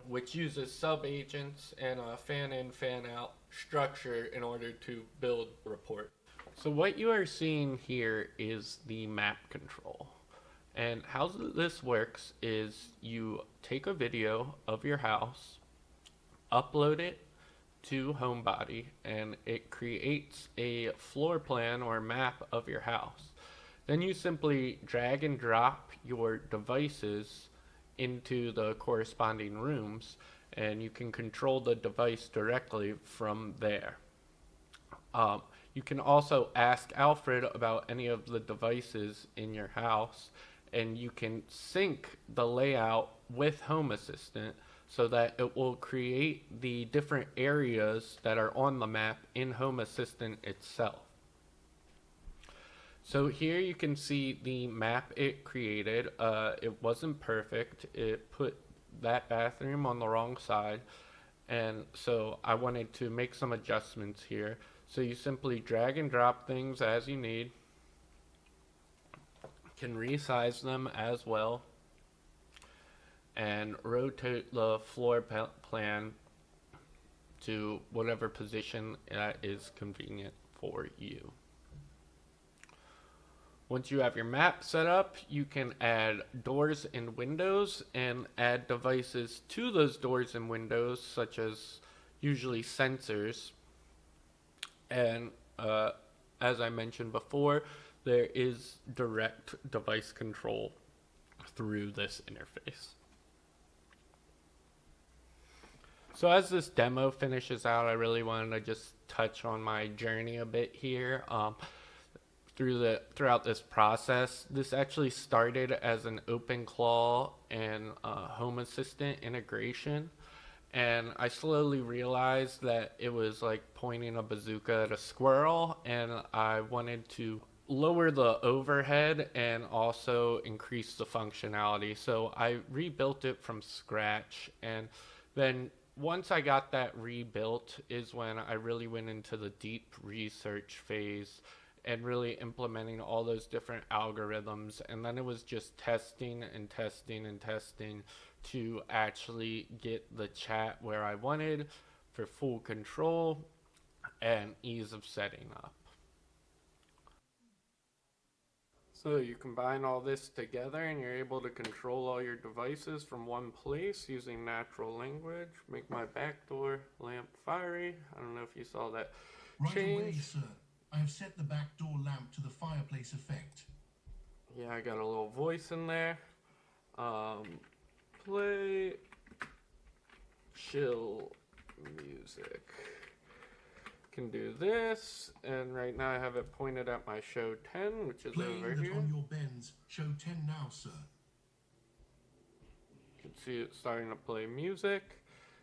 which uses sub-agents and a fan-in, fan-out structure in order to build a report. So what you are seeing here is the map control. And how this works is you take a video of your house, upload it to HomeBody, and it creates a floor plan or map of your house. Then you simply drag and drop your devices into the corresponding rooms, and you can control the device directly from there. You can also ask Alfred about any of the devices in your house, and you can sync the layout with Home Assistant so that it will create the different areas that are on the map in Home Assistant itself. So here you can see the map it created. It wasn't perfect. It put that bathroom on the wrong side, and so I wanted to make some adjustments here. So you simply drag and drop things as you need, can resize them as well, and rotate the floor plan to whatever position that is convenient for you. Once you have your map set up, you can add doors and windows and add devices to those doors and windows, such as usually sensors. And as I mentioned before, there is direct device control through this interface. So as this demo finishes out, I really wanted to just touch on my journey a bit here. Throughout this process, this actually started as an OpenClaw and Home Assistant integration, and I slowly realized that it was like pointing a bazooka at a squirrel, and I wanted to lower the overhead and also increase the functionality. So I rebuilt it from scratch, and then once I got that rebuilt is when I really went into the deep research phase and really implementing all those different algorithms. And then it was just testing and testing and testing to actually get the chat where I wanted for full control and ease of setting up. So you combine all this together and you're able to control all your devices from one place using natural language. Make my back door lamp fiery. I don't know if you saw that change. Right away, sir. I have set the back door lamp to the fireplace effect. Yeah, I got a little voice in there. Play chill music. can do this, and right now I have it pointed at my show 10, which is Playing over that here. on your bends. Show 10 now, sir. You can see it starting to play music,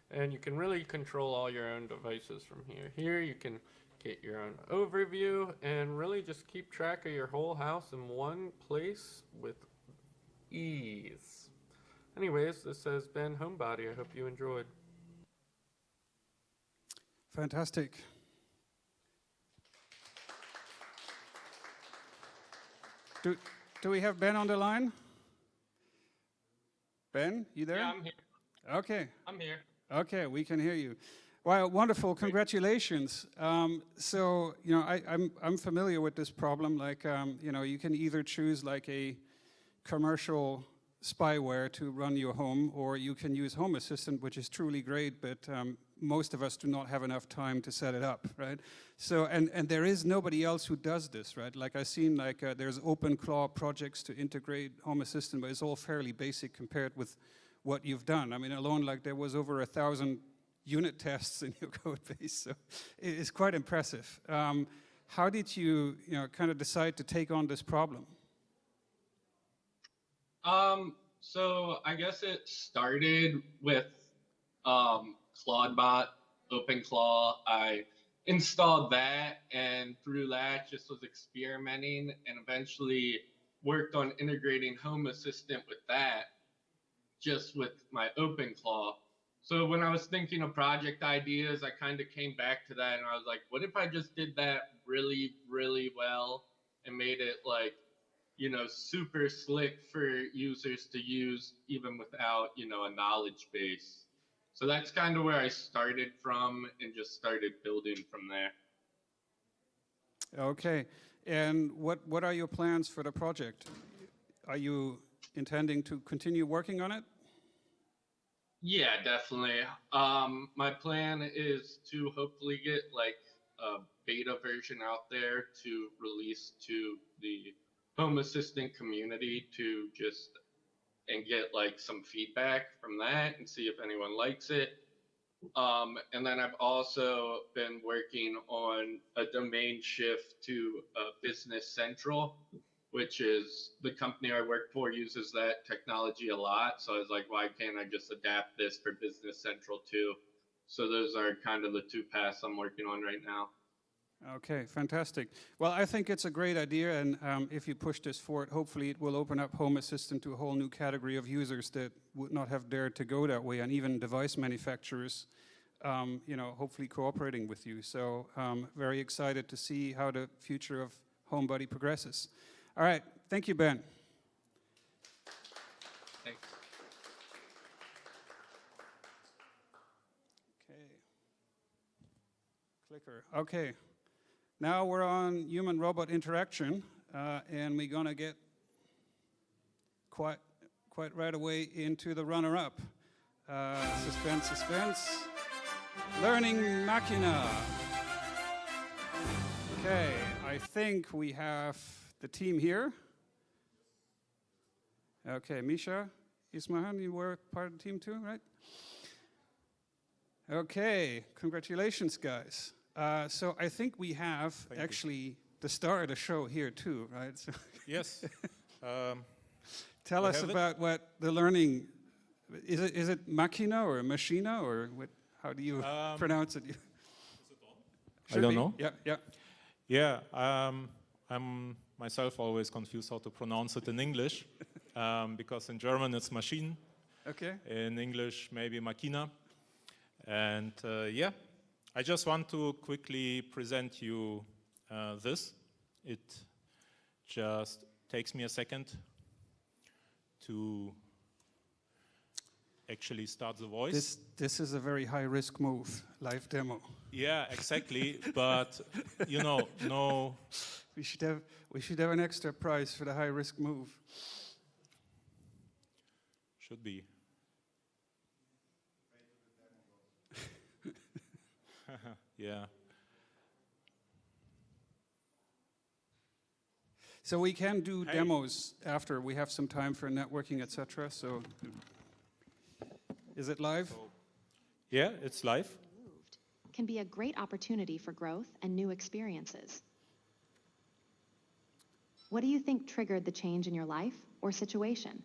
and you can really control all your own devices from here. Here you can get your own overview and really just keep track of your whole house in one place with ease. Anyways, this has been Homebody. I hope you enjoyed. Fantastic. Do we have Ben on the line? Ben, you there? Yeah, I'm here. Okay. I'm here. Okay, we can hear you. Wow, wonderful! Congratulations. So you know, I'm familiar with this problem. Like you know, you can either choose like a commercial spyware to run your home, or you can use Home Assistant, which is truly great, but most of us do not have enough time to set it up, right? So, and there is nobody else who does this, right? Like I've seen like there's OpenClaw projects to integrate Home Assistant, but it's all fairly basic compared with what you've done. I mean, alone like there was over 1,000 unit tests in your code base, so it's quite impressive. How did you kind of decide to take on this problem? So I guess it started with ClaudeBot, OpenClaw. I installed that, and through that just was experimenting, and eventually worked on integrating Home Assistant with that, just with my OpenClaw. So when I was thinking of project ideas, I kind of came back to that, and I was like, what if I just did that really, really well and made it like, you know, super slick for users to use even without, you know, a knowledge base. So that's kind of where I started from and just started building from there. Okay, and what are your plans for the project? Are you intending to continue working on it? Yeah, definitely. My plan is to hopefully get like a beta version out there to release to the Home Assistant community to just and get like some feedback from that and see if anyone likes it. And then I've also been working on a domain shift to Business Central, which is the company I work for uses that technology a lot. So I was like, why can't I just adapt this for Business Central too? So those are kind of the two paths I'm working on right now. Okay, fantastic. Well, I think it's a great idea, and if you push this forward, hopefully it will open up Home Assistant to a whole new category of users that would not have dared to go that way, and even device manufacturers, you know, hopefully cooperating with you. So very excited to see how the future of HomeBuddy progresses. All right, thank you, Ben. Thanks. Okay. Clicker. Okay. Now we're on human-robot interaction, and we're going to get quite right away into the runner-up. Suspense, suspense. Learning Machina. Okay, I think we have the team here. Okay, Misha, Ismahan, you were part of the team too, right? Okay, congratulations, guys. So I think we have actually the star of the show here too, right? So Yes. Tell us about what the learning, is it machina or machina or what, how do you pronounce it? I don't know. Yeah, yeah. Yeah, I'm myself always confused how to pronounce it in English, because in German it's Maschinen. Okay. In English, maybe Machina. And yeah, I just want to quickly present you this. It just takes me a second to actually start the voice. This is a very high-risk move, live demo. Yeah, exactly. But you know, no. We should have an extra prize for the high-risk move. Should be. Yeah. So we can do demos after. We have some time for networking, etc. So, is it live? Yeah, it's live. can be a great opportunity for growth and new experiences. What do you think triggered the change in your life or situation?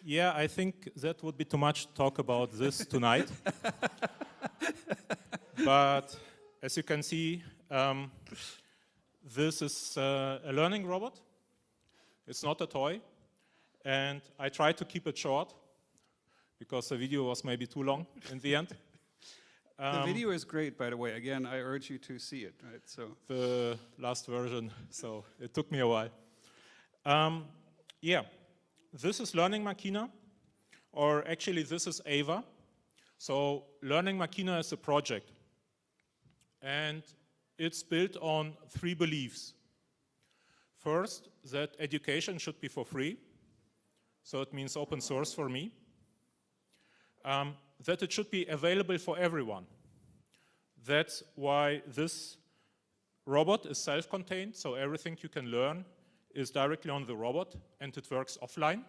Yeah, I think that would be too much to talk about this tonight. But as you can see, this is a learning robot. It's not a toy. And I tried to keep it short because the video was maybe too long in the end. The video is great, by the way. Again, I urge you to see it. Right? So the last version, so it took me a while. Yeah, this is Learning Machina, or actually this is Ava. So Learning Machina is a project, and it's built on 3 beliefs. First, that education should be for free, so it means open source for me. That it should be available for everyone. That's why this robot is self-contained, so everything you can learn is directly on the robot, and it works offline.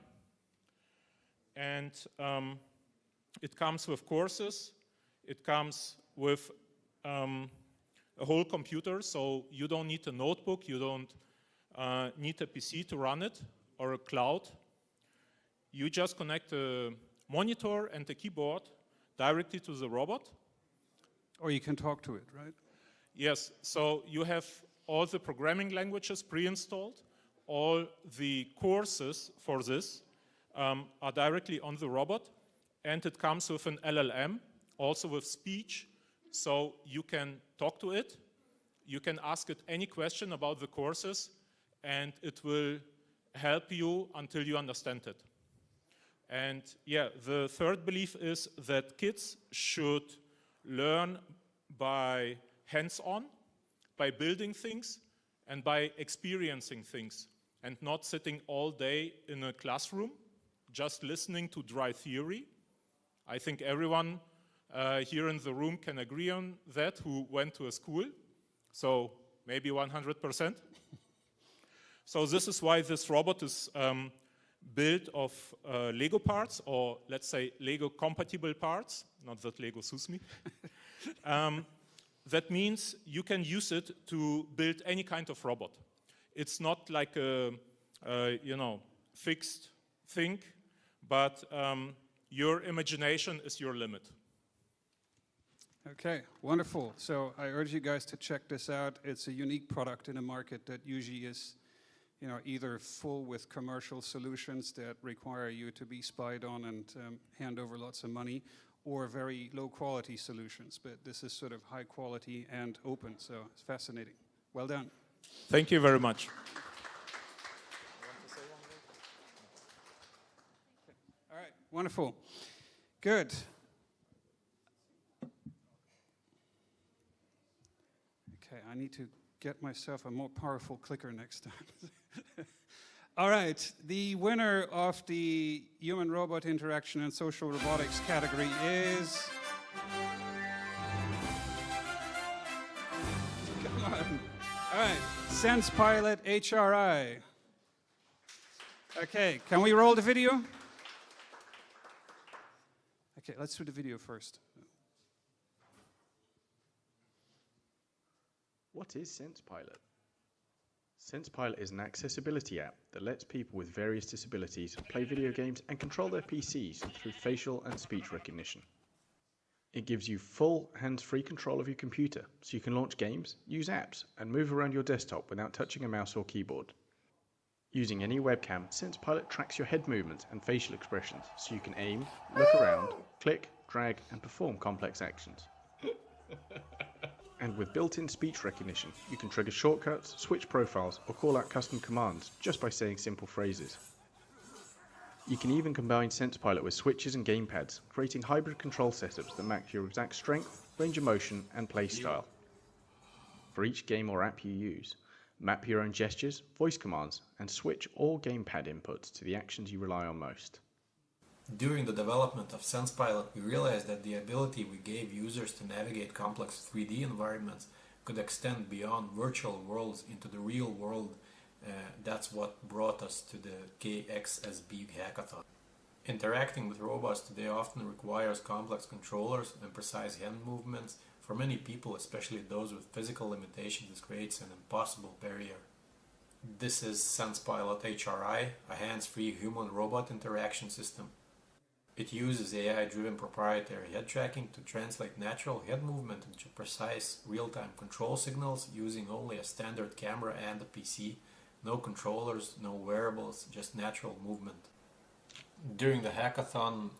And it comes with courses. It comes with a whole computer, so you don't need a notebook, you don't need a PC to run it, or a cloud. You just connect a monitor and a keyboard directly to the robot. Or you can talk to it, right? Yes, so you have all the programming languages pre-installed. All the courses for this are directly on the robot, and it comes with an LLM, also with speech, so you can talk to it. You can ask it any question about the courses, and it will help you until you understand it. And yeah, the third belief is that kids should learn by hands-on, by building things, and by experiencing things, and not sitting all day in a classroom, just listening to dry theory. I think everyone here in the room can agree on that who went to a school, so maybe 100%. So this is why this robot is built of Lego parts, or let's say Lego compatible parts, not that Lego sues me. That means you can use it to build any kind of robot. It's not like a fixed thing, but your imagination is your limit. Okay, wonderful. So I urge you guys to check this out. It's a unique product in a market that usually is either full with commercial solutions that require you to be spied on and hand over lots of money, or very low quality solutions. But this is sort of high quality and open, so it's fascinating. Well done. Thank you very much. All right, wonderful. Good. Okay, I need to get myself a more powerful clicker next time. All right, the winner of the human-robot interaction and social robotics category is... Come on. All right, SensePilot HRI. Okay, can we roll the video? Okay, let's do the video first. What is SensePilot? SensePilot is an accessibility app that lets people with various disabilities play video games and control their PCs through facial and speech recognition. It gives you full hands-free control of your computer, so you can launch games, use apps, and move around your desktop without touching a mouse or keyboard. Using any webcam, SensePilot tracks your head movements and facial expressions, so you can aim, look around, click, drag, and perform complex actions. And with built-in speech recognition, you can trigger shortcuts, switch profiles, or call out custom commands just by saying simple phrases. You can even combine SensePilot with switches and gamepads, creating hybrid control setups that match your exact strength, range of motion, and play style. For each game or app you use, map your own gestures, voice commands, and switch all gamepad inputs to the actions you rely on most. During the development of SensePilot, we realized that the ability we gave users to navigate complex 3D environments could extend beyond virtual worlds into the real world. That's what brought us to the KXSB hackathon. Interacting with robots today often requires complex controllers and precise hand movements. For many people, especially those with physical limitations, this creates an impossible barrier. This is SensePilot HRI, a hands-free human-robot interaction system. It uses AI-driven proprietary head tracking to translate natural head movement into precise real-time control signals using only a standard camera and a PC. No controllers, no wearables, just natural movement. During the hackathon,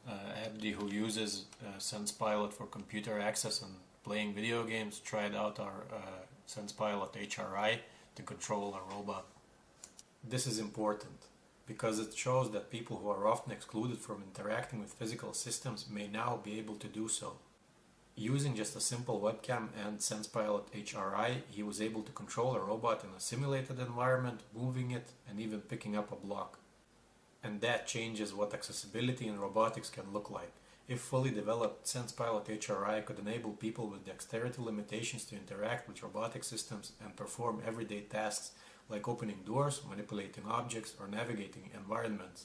Abdi, who uses SensePilot for computer access and playing video games, tried out our SensePilot HRI to control a robot. This is important because it shows that people who are often excluded from interacting with physical systems may now be able to do so. Using just a simple webcam and SensePilot HRI, he was able to control a robot in a simulated environment, moving it, and even picking up a block. And that changes what accessibility in robotics can look like. If fully developed, SensePilot HRI could enable people with dexterity limitations to interact with robotic systems and perform everyday tasks like opening doors, manipulating objects, or navigating environments.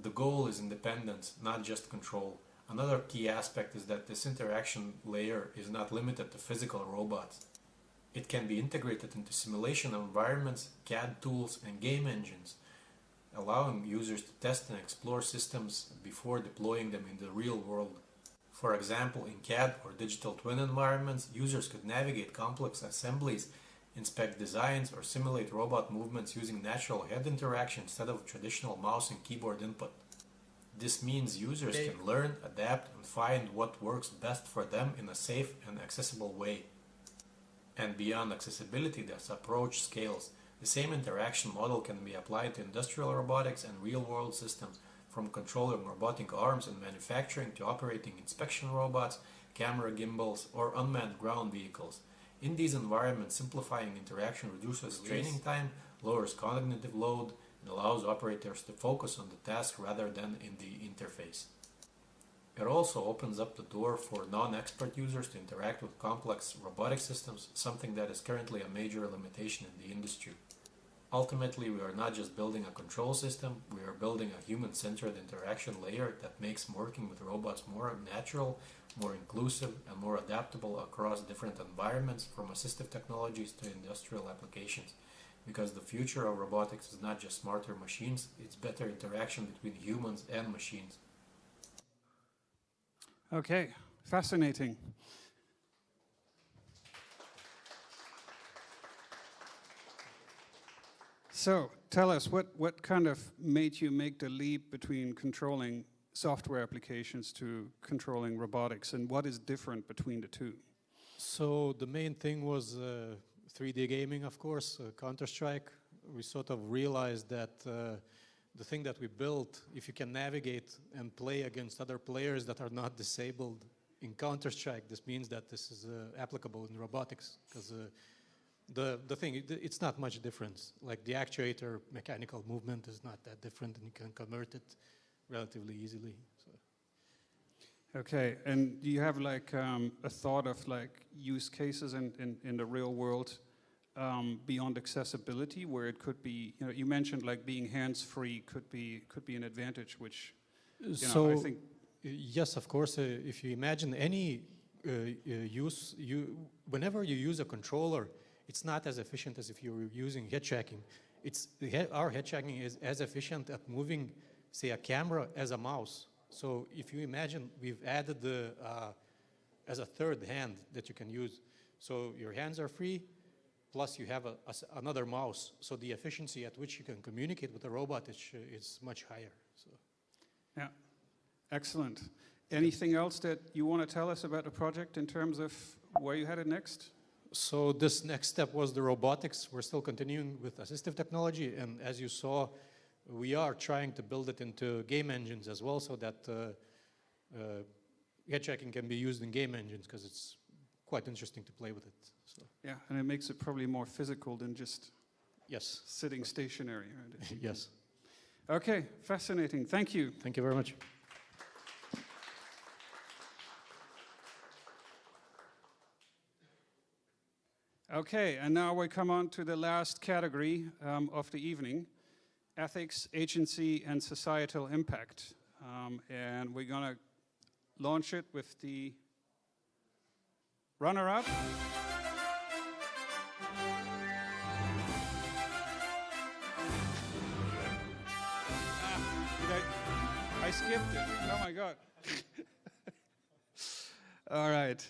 The goal is independence, not just control. Another key aspect is that this interaction layer is not limited to physical robots. It can be integrated into simulation environments, CAD tools, and game engines, allowing users to test and explore systems before deploying them in the real world. For example, in CAD or digital twin environments, users could navigate complex assemblies, inspect designs, or simulate robot movements using natural head interaction instead of traditional mouse and keyboard input. This means users can learn, adapt, and find what works best for them in a safe and accessible way. And beyond accessibility, this approach scales. The same interaction model can be applied to industrial robotics and real-world systems, from controlling robotic arms in manufacturing to operating inspection robots, camera gimbals, or unmanned ground vehicles. In these environments, simplifying interaction reduces training time, lowers cognitive load, and allows operators to focus on the task rather than in the interface. It also opens up the door for non-expert users to interact with complex robotic systems, something that is currently a major limitation in the industry. Ultimately, we are not just building a control system, we are building a human-centered interaction layer that makes working with robots more natural, more inclusive, and more adaptable across different environments, from assistive technologies to industrial applications. Because the future of robotics is not just smarter machines, it's better interaction between humans and machines. Okay, fascinating. So tell us, what kind of made you make the leap between controlling software applications to controlling robotics, and what is different between the two? So the main thing was 3D gaming, of course, Counter-Strike. We sort of realized that the thing that we built, if you can navigate and play against other players that are not disabled in Counter-Strike, this means that this is applicable in robotics, because the thing, it's not much difference. Like the actuator mechanical movement is not that different, and you can convert it relatively easily. So. Okay, and do you have like a thought of like use cases in the real world beyond accessibility, where it could be, you know, you mentioned like being hands-free could be an advantage, which, I think. Yes, of course. If you imagine any whenever you use a controller, it's not as efficient as if you were using head tracking. Our head tracking is as efficient at moving, say, a camera as a mouse. So if you imagine, we've added as a third hand that you can use. So your hands are free, plus you have another mouse. So the efficiency at which you can communicate with a robot is much higher. So. Yeah, excellent. Anything else that you want to tell us about the project in terms of where you headed next? So this next step was the robotics. We're still continuing with assistive technology, and as you saw, we are trying to build it into game engines as well, so that head tracking can be used in game engines, because it's quite interesting to play with it. So. Yeah, and it makes it probably more physical than just sitting stationary. Right? Yes. Okay, fascinating. Thank you. Thank you very much. Okay, and now we come on to the last category of the evening, ethics, agency, and societal impact. And we're going to launch it with the runner-up. I skipped it. Oh my God. All right.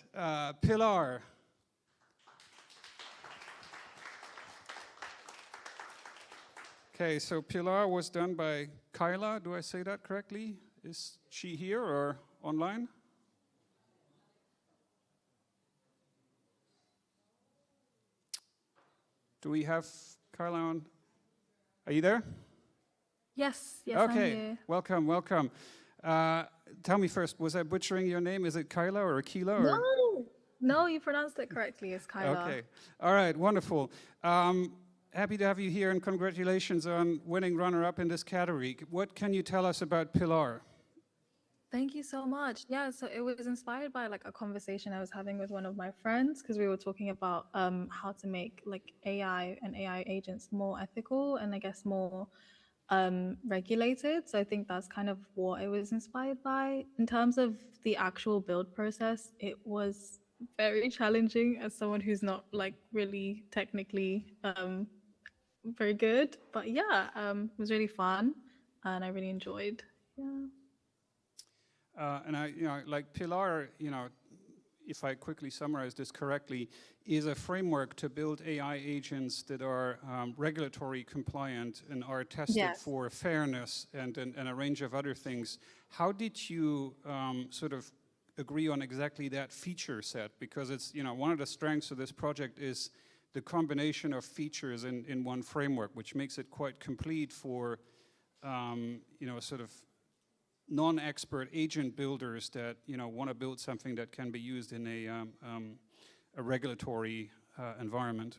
Pilar. Okay, so Pilar was done by Kyla. Do I say that correctly? Is she here or online? Do we have Kyla on? Are you there? Yes, yes, okay. I'm here. Welcome, welcome. Tell me first, was I butchering your name? Is it Kyla or Akila? Or? No, no, you pronounced it correctly. It's Kyla. Okay. All right, wonderful. Happy to have you here, and congratulations on winning runner-up in this category. What can you tell us about Pilar? Thank you so much. Yeah, so it was inspired by like a conversation I was having with one of my friends because we were talking about how to make like AI and AI agents more ethical and I guess more regulated. So I think that's kind of what it was inspired by. In terms of the actual build process, it was very challenging as someone who's not like really technically very good. But yeah, it was really fun and I really enjoyed. Yeah. And I, like Pilar, if I quickly summarize this correctly, is a framework to build AI agents that are regulatory compliant and are tested for fairness and a range of other things. How did you sort of agree on exactly that feature set? Because it's, one of the strengths of this project is the combination of features in one framework, which makes it quite complete for, sort of non-expert agent builders that want to build something that can be used in a regulatory environment.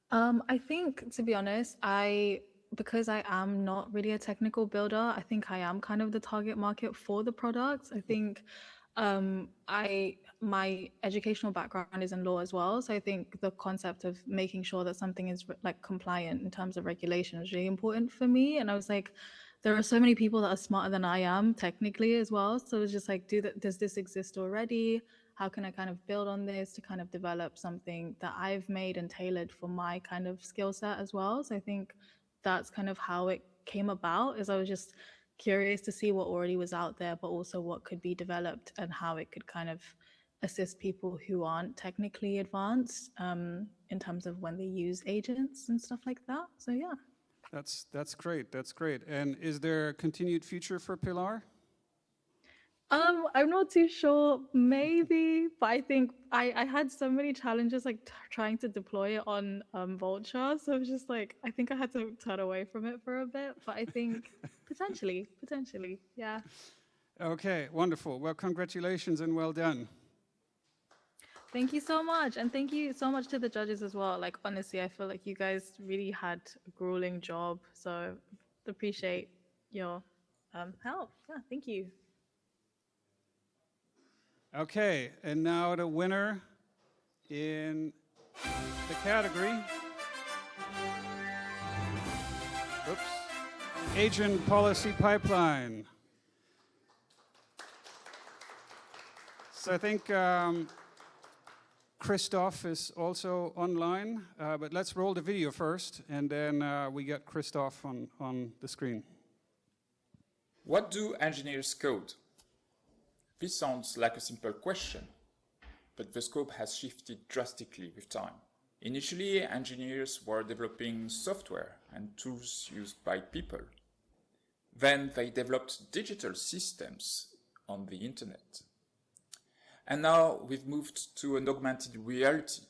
I think, to be honest, because I am not really a technical builder, I think I am kind of the target market for the products. I think my educational background is in law as well, so I think the concept of making sure that something is like compliant in terms of regulation is really important for me. And I was like, there are so many people that are smarter than I am technically as well. So it was just like, does this exist already? How can I kind of build on this to kind of develop something that I've made and tailored for my kind of skill set as well? So I think that's kind of how it came about, is I was just curious to see what already was out there, but also what could be developed and how it could kind of assist people who aren't technically advanced in terms of when they use agents and stuff like that. So yeah. That's great. That's great. And is there a continued future for Pilar? I'm not too sure, maybe, but I think I had so many challenges like trying to deploy it on Vultr, so it was just like, I think I had to turn away from it for a bit, but I think potentially, yeah. Okay, wonderful. Well, congratulations and well done. Thank you so much, and thank you so much to the judges as well. Like, honestly, I feel like you guys really had a grueling job, so appreciate your help. Yeah, thank you. Okay, and now the winner in the category. Oops. Agent Policy Pipeline. So I think Christoph is also online, but let's roll the video first, and then we get Christoph on the screen. What do engineers code? This sounds like a simple question, but the scope has shifted drastically with time. Initially, engineers were developing software and tools used by people. Then they developed digital systems on the internet. And now we've moved to an augmented reality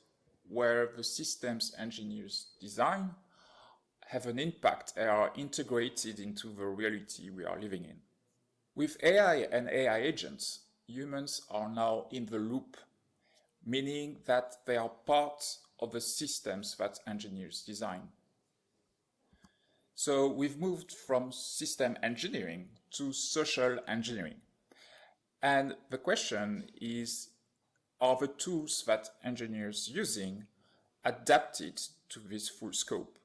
where the systems engineers design have an impact and are integrated into the reality we are living in. With AI and AI agents, humans are now in the loop, meaning that they are part of the systems that engineers design. So we've moved from system engineering to social engineering. And the question is, are the tools that engineers using adapted to this full scope.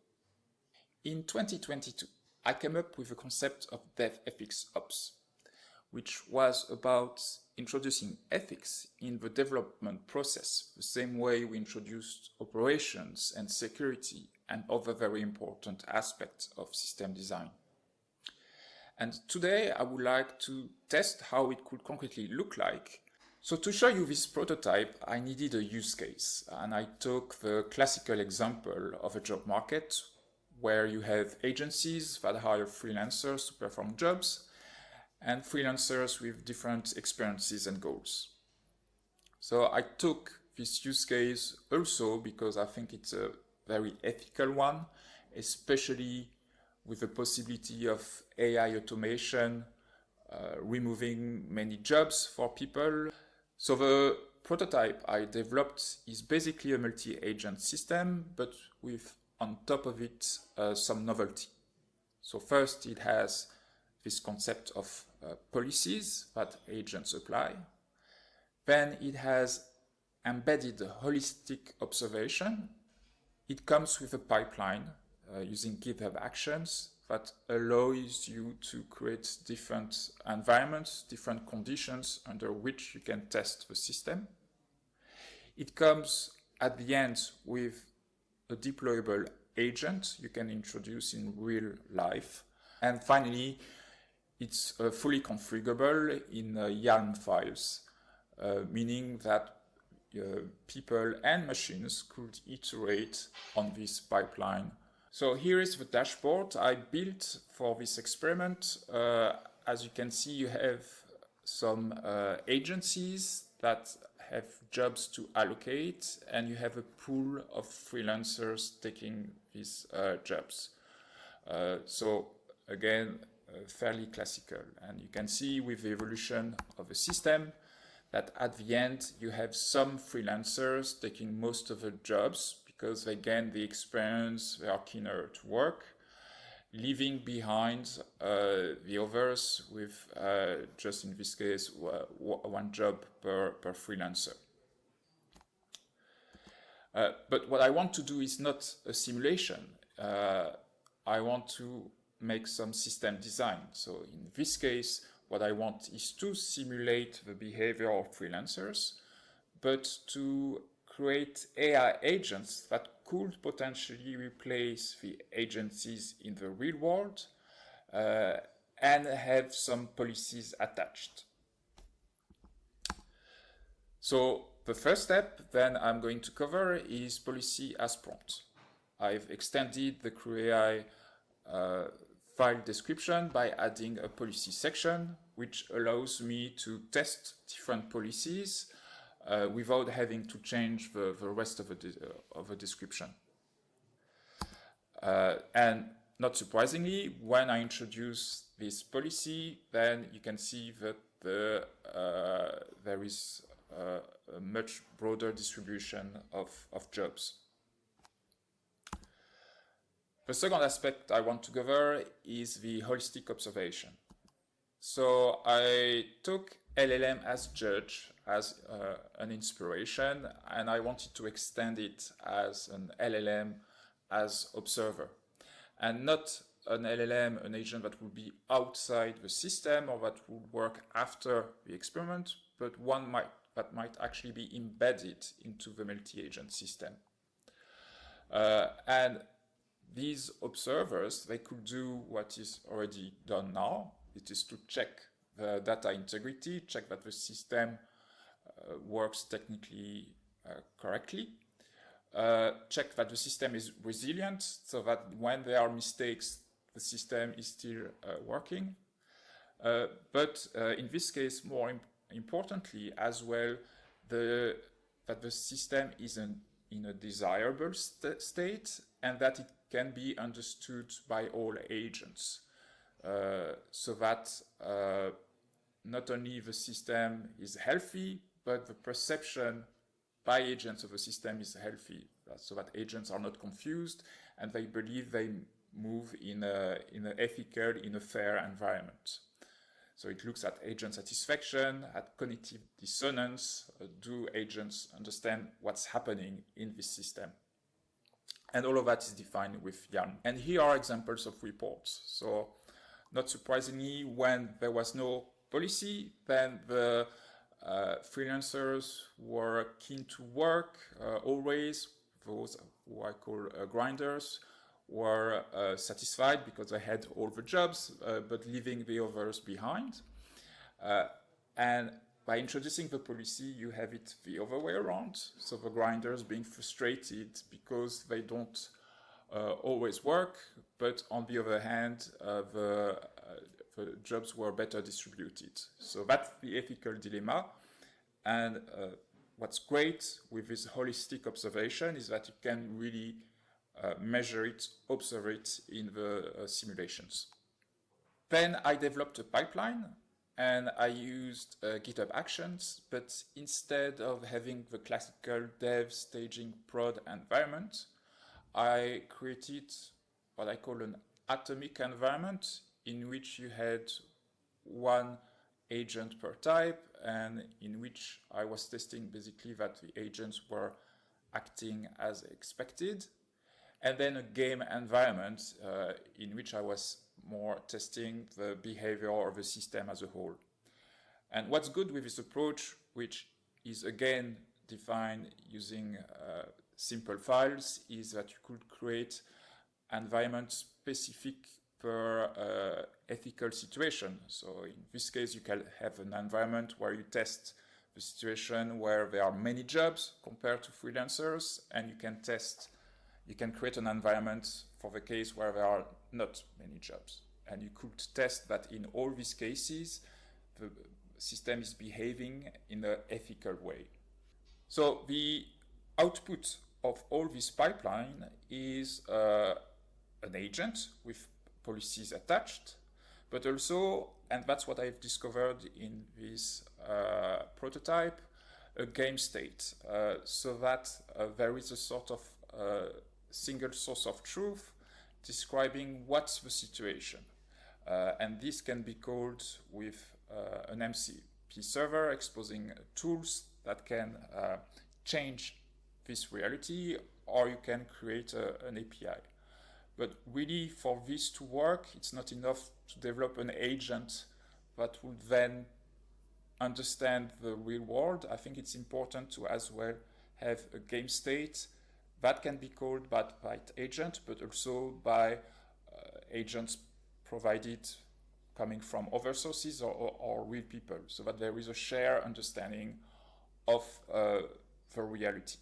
In 2022, I came up with the concept of DevEthics Ops, which was about introducing ethics in the development process, the same way we introduced operations and security and other very important aspects of system design. And today I would like to test how it could concretely look like. So to show you this prototype, I needed a use case, and I took the classical example of a job market where you have agencies that hire freelancers to perform jobs and freelancers with different experiences and goals. So I took this use case also because I think it's a very ethical one, especially with the possibility of AI automation, removing many jobs for people. So the prototype I developed is basically a multi-agent system, but with on top of it some novelty. So first it has this concept of policies that agents apply. Then it has embedded holistic observation. It comes with a pipeline using GitHub Actions that allows you to create different environments, different conditions under which you can test the system. It comes at the end with a deployable agent you can introduce in real life. And finally, it's fully configurable in YAML files, meaning that people and machines could iterate on this pipeline. So here is the dashboard I built for this experiment. As you can see, you have some agencies that have jobs to allocate, and you have a pool of freelancers taking these jobs. So again, fairly classical. And you can see with the evolution of the system that at the end you have some freelancers taking most of the jobs because they gain the experience, they are keener to work, leaving behind the others with just in this case one job per freelancer. But what I want to do is not a simulation. I want to make some system design. So in this case, what I want is to simulate the behavior of freelancers, but to create AI agents that could potentially replace the agencies in the real world and have some policies attached. So the first step then I'm going to cover is policy as prompt. I've extended the CrewAI file description by adding a policy section, which allows me to test different policies without having to change the rest of the description. And not surprisingly, when I introduce this policy, then you can see that there is a much broader distribution of jobs. The second aspect I want to cover is the holistic observation. So I took LLM as judge as an inspiration, and I wanted to extend it as an LLM as observer. And not an LLM, an agent that would be outside the system or that would work after the experiment, but one that might actually be embedded into the multi-agent system. And these observers, they could do what is already done now. It is to check the data integrity, check that the system works technically correctly, check that the system is resilient, so that when there are mistakes, the system is still working. But in this case, more importantly as well, that the system is in a desirable state and that it can be understood by all agents, so that not only the system is healthy, but the perception by agents of the system is healthy, so that agents are not confused and they believe they move in an ethical, in a fair environment. So it looks at agent satisfaction, at cognitive dissonance. Do agents understand what's happening in this system? And all of that is defined with YARN. And here are examples of reports. So not surprisingly, when there was no policy, then the freelancers were keen to work always. Those who I call grinders were satisfied because they had all the jobs, but leaving the others behind. And by introducing the policy, you have it the other way around. So the grinders being frustrated because they don't always work, but on the other hand, the jobs were better distributed. So that's the ethical dilemma. And what's great with this holistic observation is that you can really measure it, observe it in the simulations. Then I developed a pipeline and I used GitHub Actions, but instead of having the classical dev, staging, prod environment, I created what I call an atomic environment in which you had one agent per type and in which I was testing basically that the agents were acting as expected. And then a game environment in which I was more testing the behavior of the system as a whole. And what's good with this approach, which is again defined using simple files, is that you could create environments specific per ethical situation. So in this case, you can have an environment where you test the situation where there are many jobs compared to freelancers, and you can create an environment for the case where there are not many jobs. And you could test that in all these cases, the system is behaving in an ethical way. So the output of all this pipeline is an agent with policies attached, but also, and that's what I've discovered in this prototype, a game state, so that there is a sort of single source of truth describing what's the situation. And this can be called with an MCP server exposing tools that can change this reality, or you can create an API. But really, for this to work, it's not enough to develop an agent that would then understand the real world. I think it's important to as well have a game state that can be called by agent, but also by agents provided coming from other sources or real people, so that there is a shared understanding of the reality.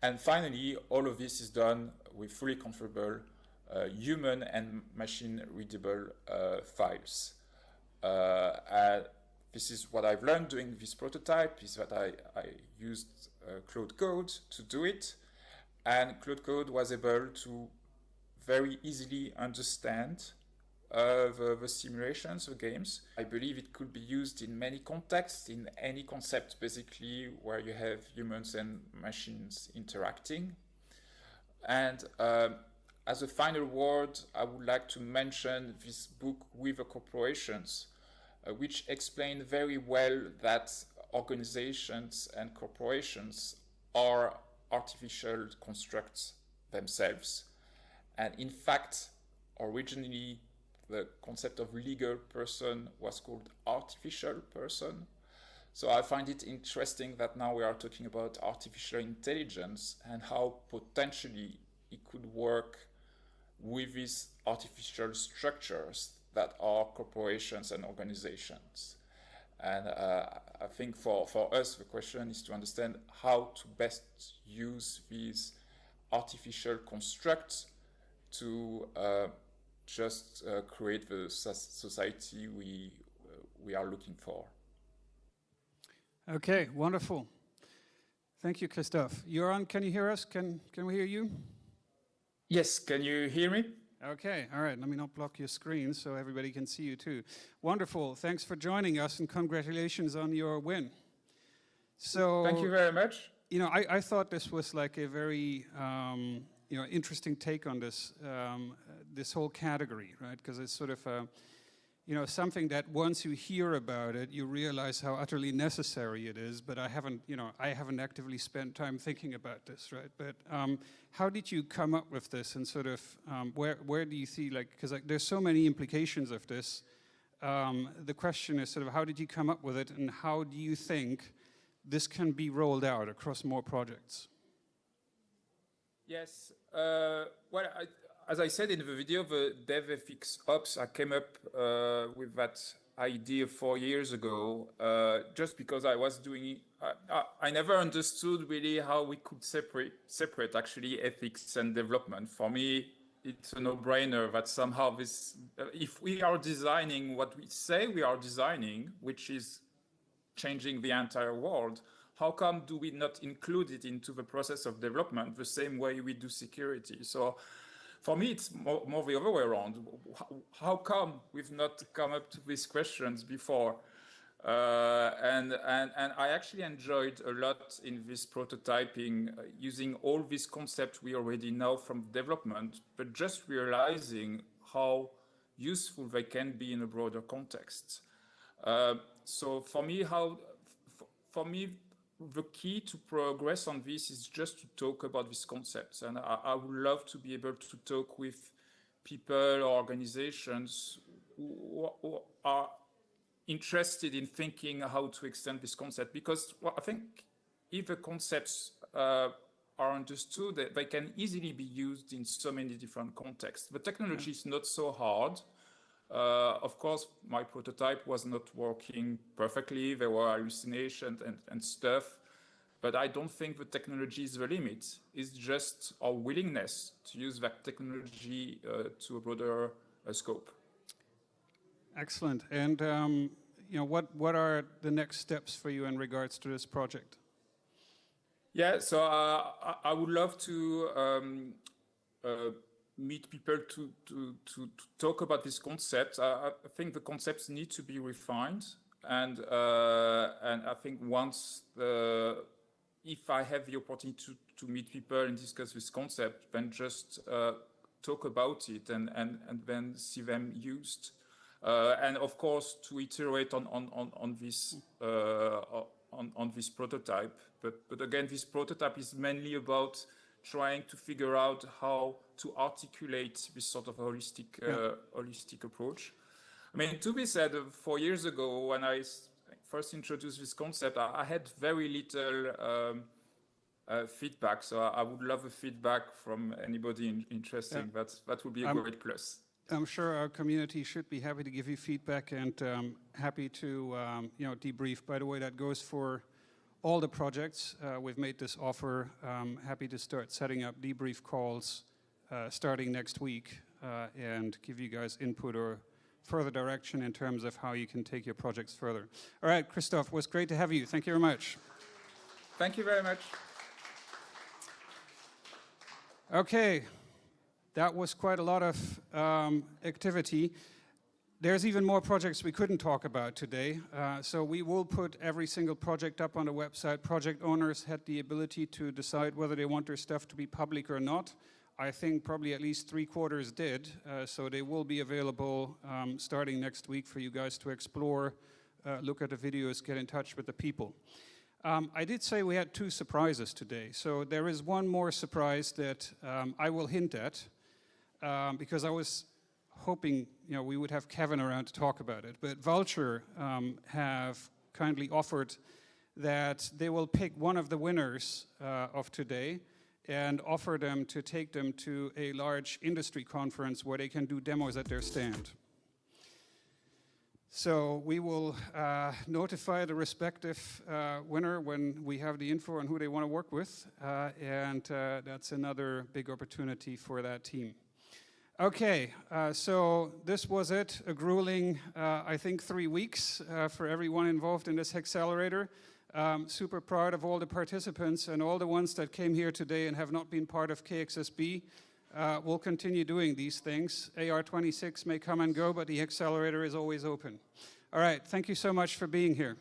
And finally, all of this is done with fully configurable human and machine readable files. This is what I've learned doing this prototype, is that I used Claude Code to do it, and Claude Code was able to very easily understand the simulations, the games. I believe it could be used in many contexts, in any concept basically where you have humans and machines interacting. And as a final word, I would like to mention this book, With the Corporations, which explain very well that organizations and corporations are artificial constructs themselves. And in fact, originally, the concept of legal person was called artificial person. So I find it interesting that now we are talking about artificial intelligence and how potentially it could work with these artificial structures that are corporations and organizations. And I think for us, the question is to understand how to best use these artificial constructs to just create the society we are looking for. Okay, wonderful. Thank you, Christophe. Joran, can you hear us? Can we hear you? Yes, can you hear me? Okay, all right. Let me not block your screen so everybody can see you too. Wonderful. Thanks for joining us and congratulations on your win. So, thank you very much. You know, I thought this was like a very interesting take on this this whole category, right? Because it's sort of something that once you hear about it, you realize how utterly necessary it is. But I haven't actively spent time thinking about this, right? But how did you come up with this, and sort of where do you see, because there's so many implications of this. The question is sort of how did you come up with it, and how do you think this can be rolled out across more projects? Yes. Well, as I said in the video, the DevFX Ops, I came up with that idea 4 years ago, just because I was doing. I never understood really how we could separate actually ethics and development. For me, it's a no-brainer that somehow this, if we are designing what we say we are designing, which is changing the entire world, how come do we not include it into the process of development the same way we do security? So for me, it's more the other way around. How come we've not come up to these questions before? And I actually enjoyed a lot in this prototyping, using all these concepts we already know from development, but just realizing how useful they can be in a broader context. So for me, the key to progress on this is just to talk about these concepts. And I would love to be able to talk with people or organizations who are interested in thinking how to extend this concept. Because I think if the concepts are understood, they can easily be used in so many different contexts. The technology is not so hard. Of course, my prototype was not working perfectly. There were hallucinations and stuff, but I don't think the technology is the limit. It's just our willingness to use that technology to a broader scope. Excellent. And what are the next steps for you in regards to this project? Yeah, so I would love to meet people to talk about this concept. I think the concepts need to be refined, and I think if I have the opportunity to meet people and discuss this concept, then just talk about it and then see them used, and of course to iterate on this prototype. But again, this prototype is mainly about trying to figure out how to articulate this sort of holistic approach. I mean, to be said, 4 years ago, when I first introduced this concept, I had very little feedback. So I would love a feedback from anybody interested. Yeah. That would be a great plus. I'm sure our community should be happy to give you feedback and happy to debrief. By the way, that goes for all the projects. We've made this offer. Happy to start setting up debrief calls starting next week and give you guys input or further direction in terms of how you can take your projects further. All right, Christoph, it was great to have you. Thank you very much. Thank you very much. Okay, that was quite a lot of activity. There's even more projects we couldn't talk about today. So we will put every single project up on the website. Project owners had the ability to decide whether they want their stuff to be public or not. I think probably at least 3/4 did. So they will be available starting next week for you guys to explore, look at the videos, get in touch with the people. I did say we had 2 surprises today. So there is one more surprise that I will hint at because I was hoping we would have Kevin around to talk about it. But Vulture have kindly offered that they will pick one of the winners of today and offer them to take them to a large industry conference where they can do demos at their stand. So we will notify the respective winner when we have the info on who they want to work with, and that's another big opportunity for that team. Okay, so this was it. A grueling, I think, 3 weeks for everyone involved in this HackXelerator. Super proud of all the participants and all the ones that came here today and have not been part of KXSB. We'll continue doing these things. AR26 may come and go, but the HackXelerator is always open. All right, thank you so much for being here.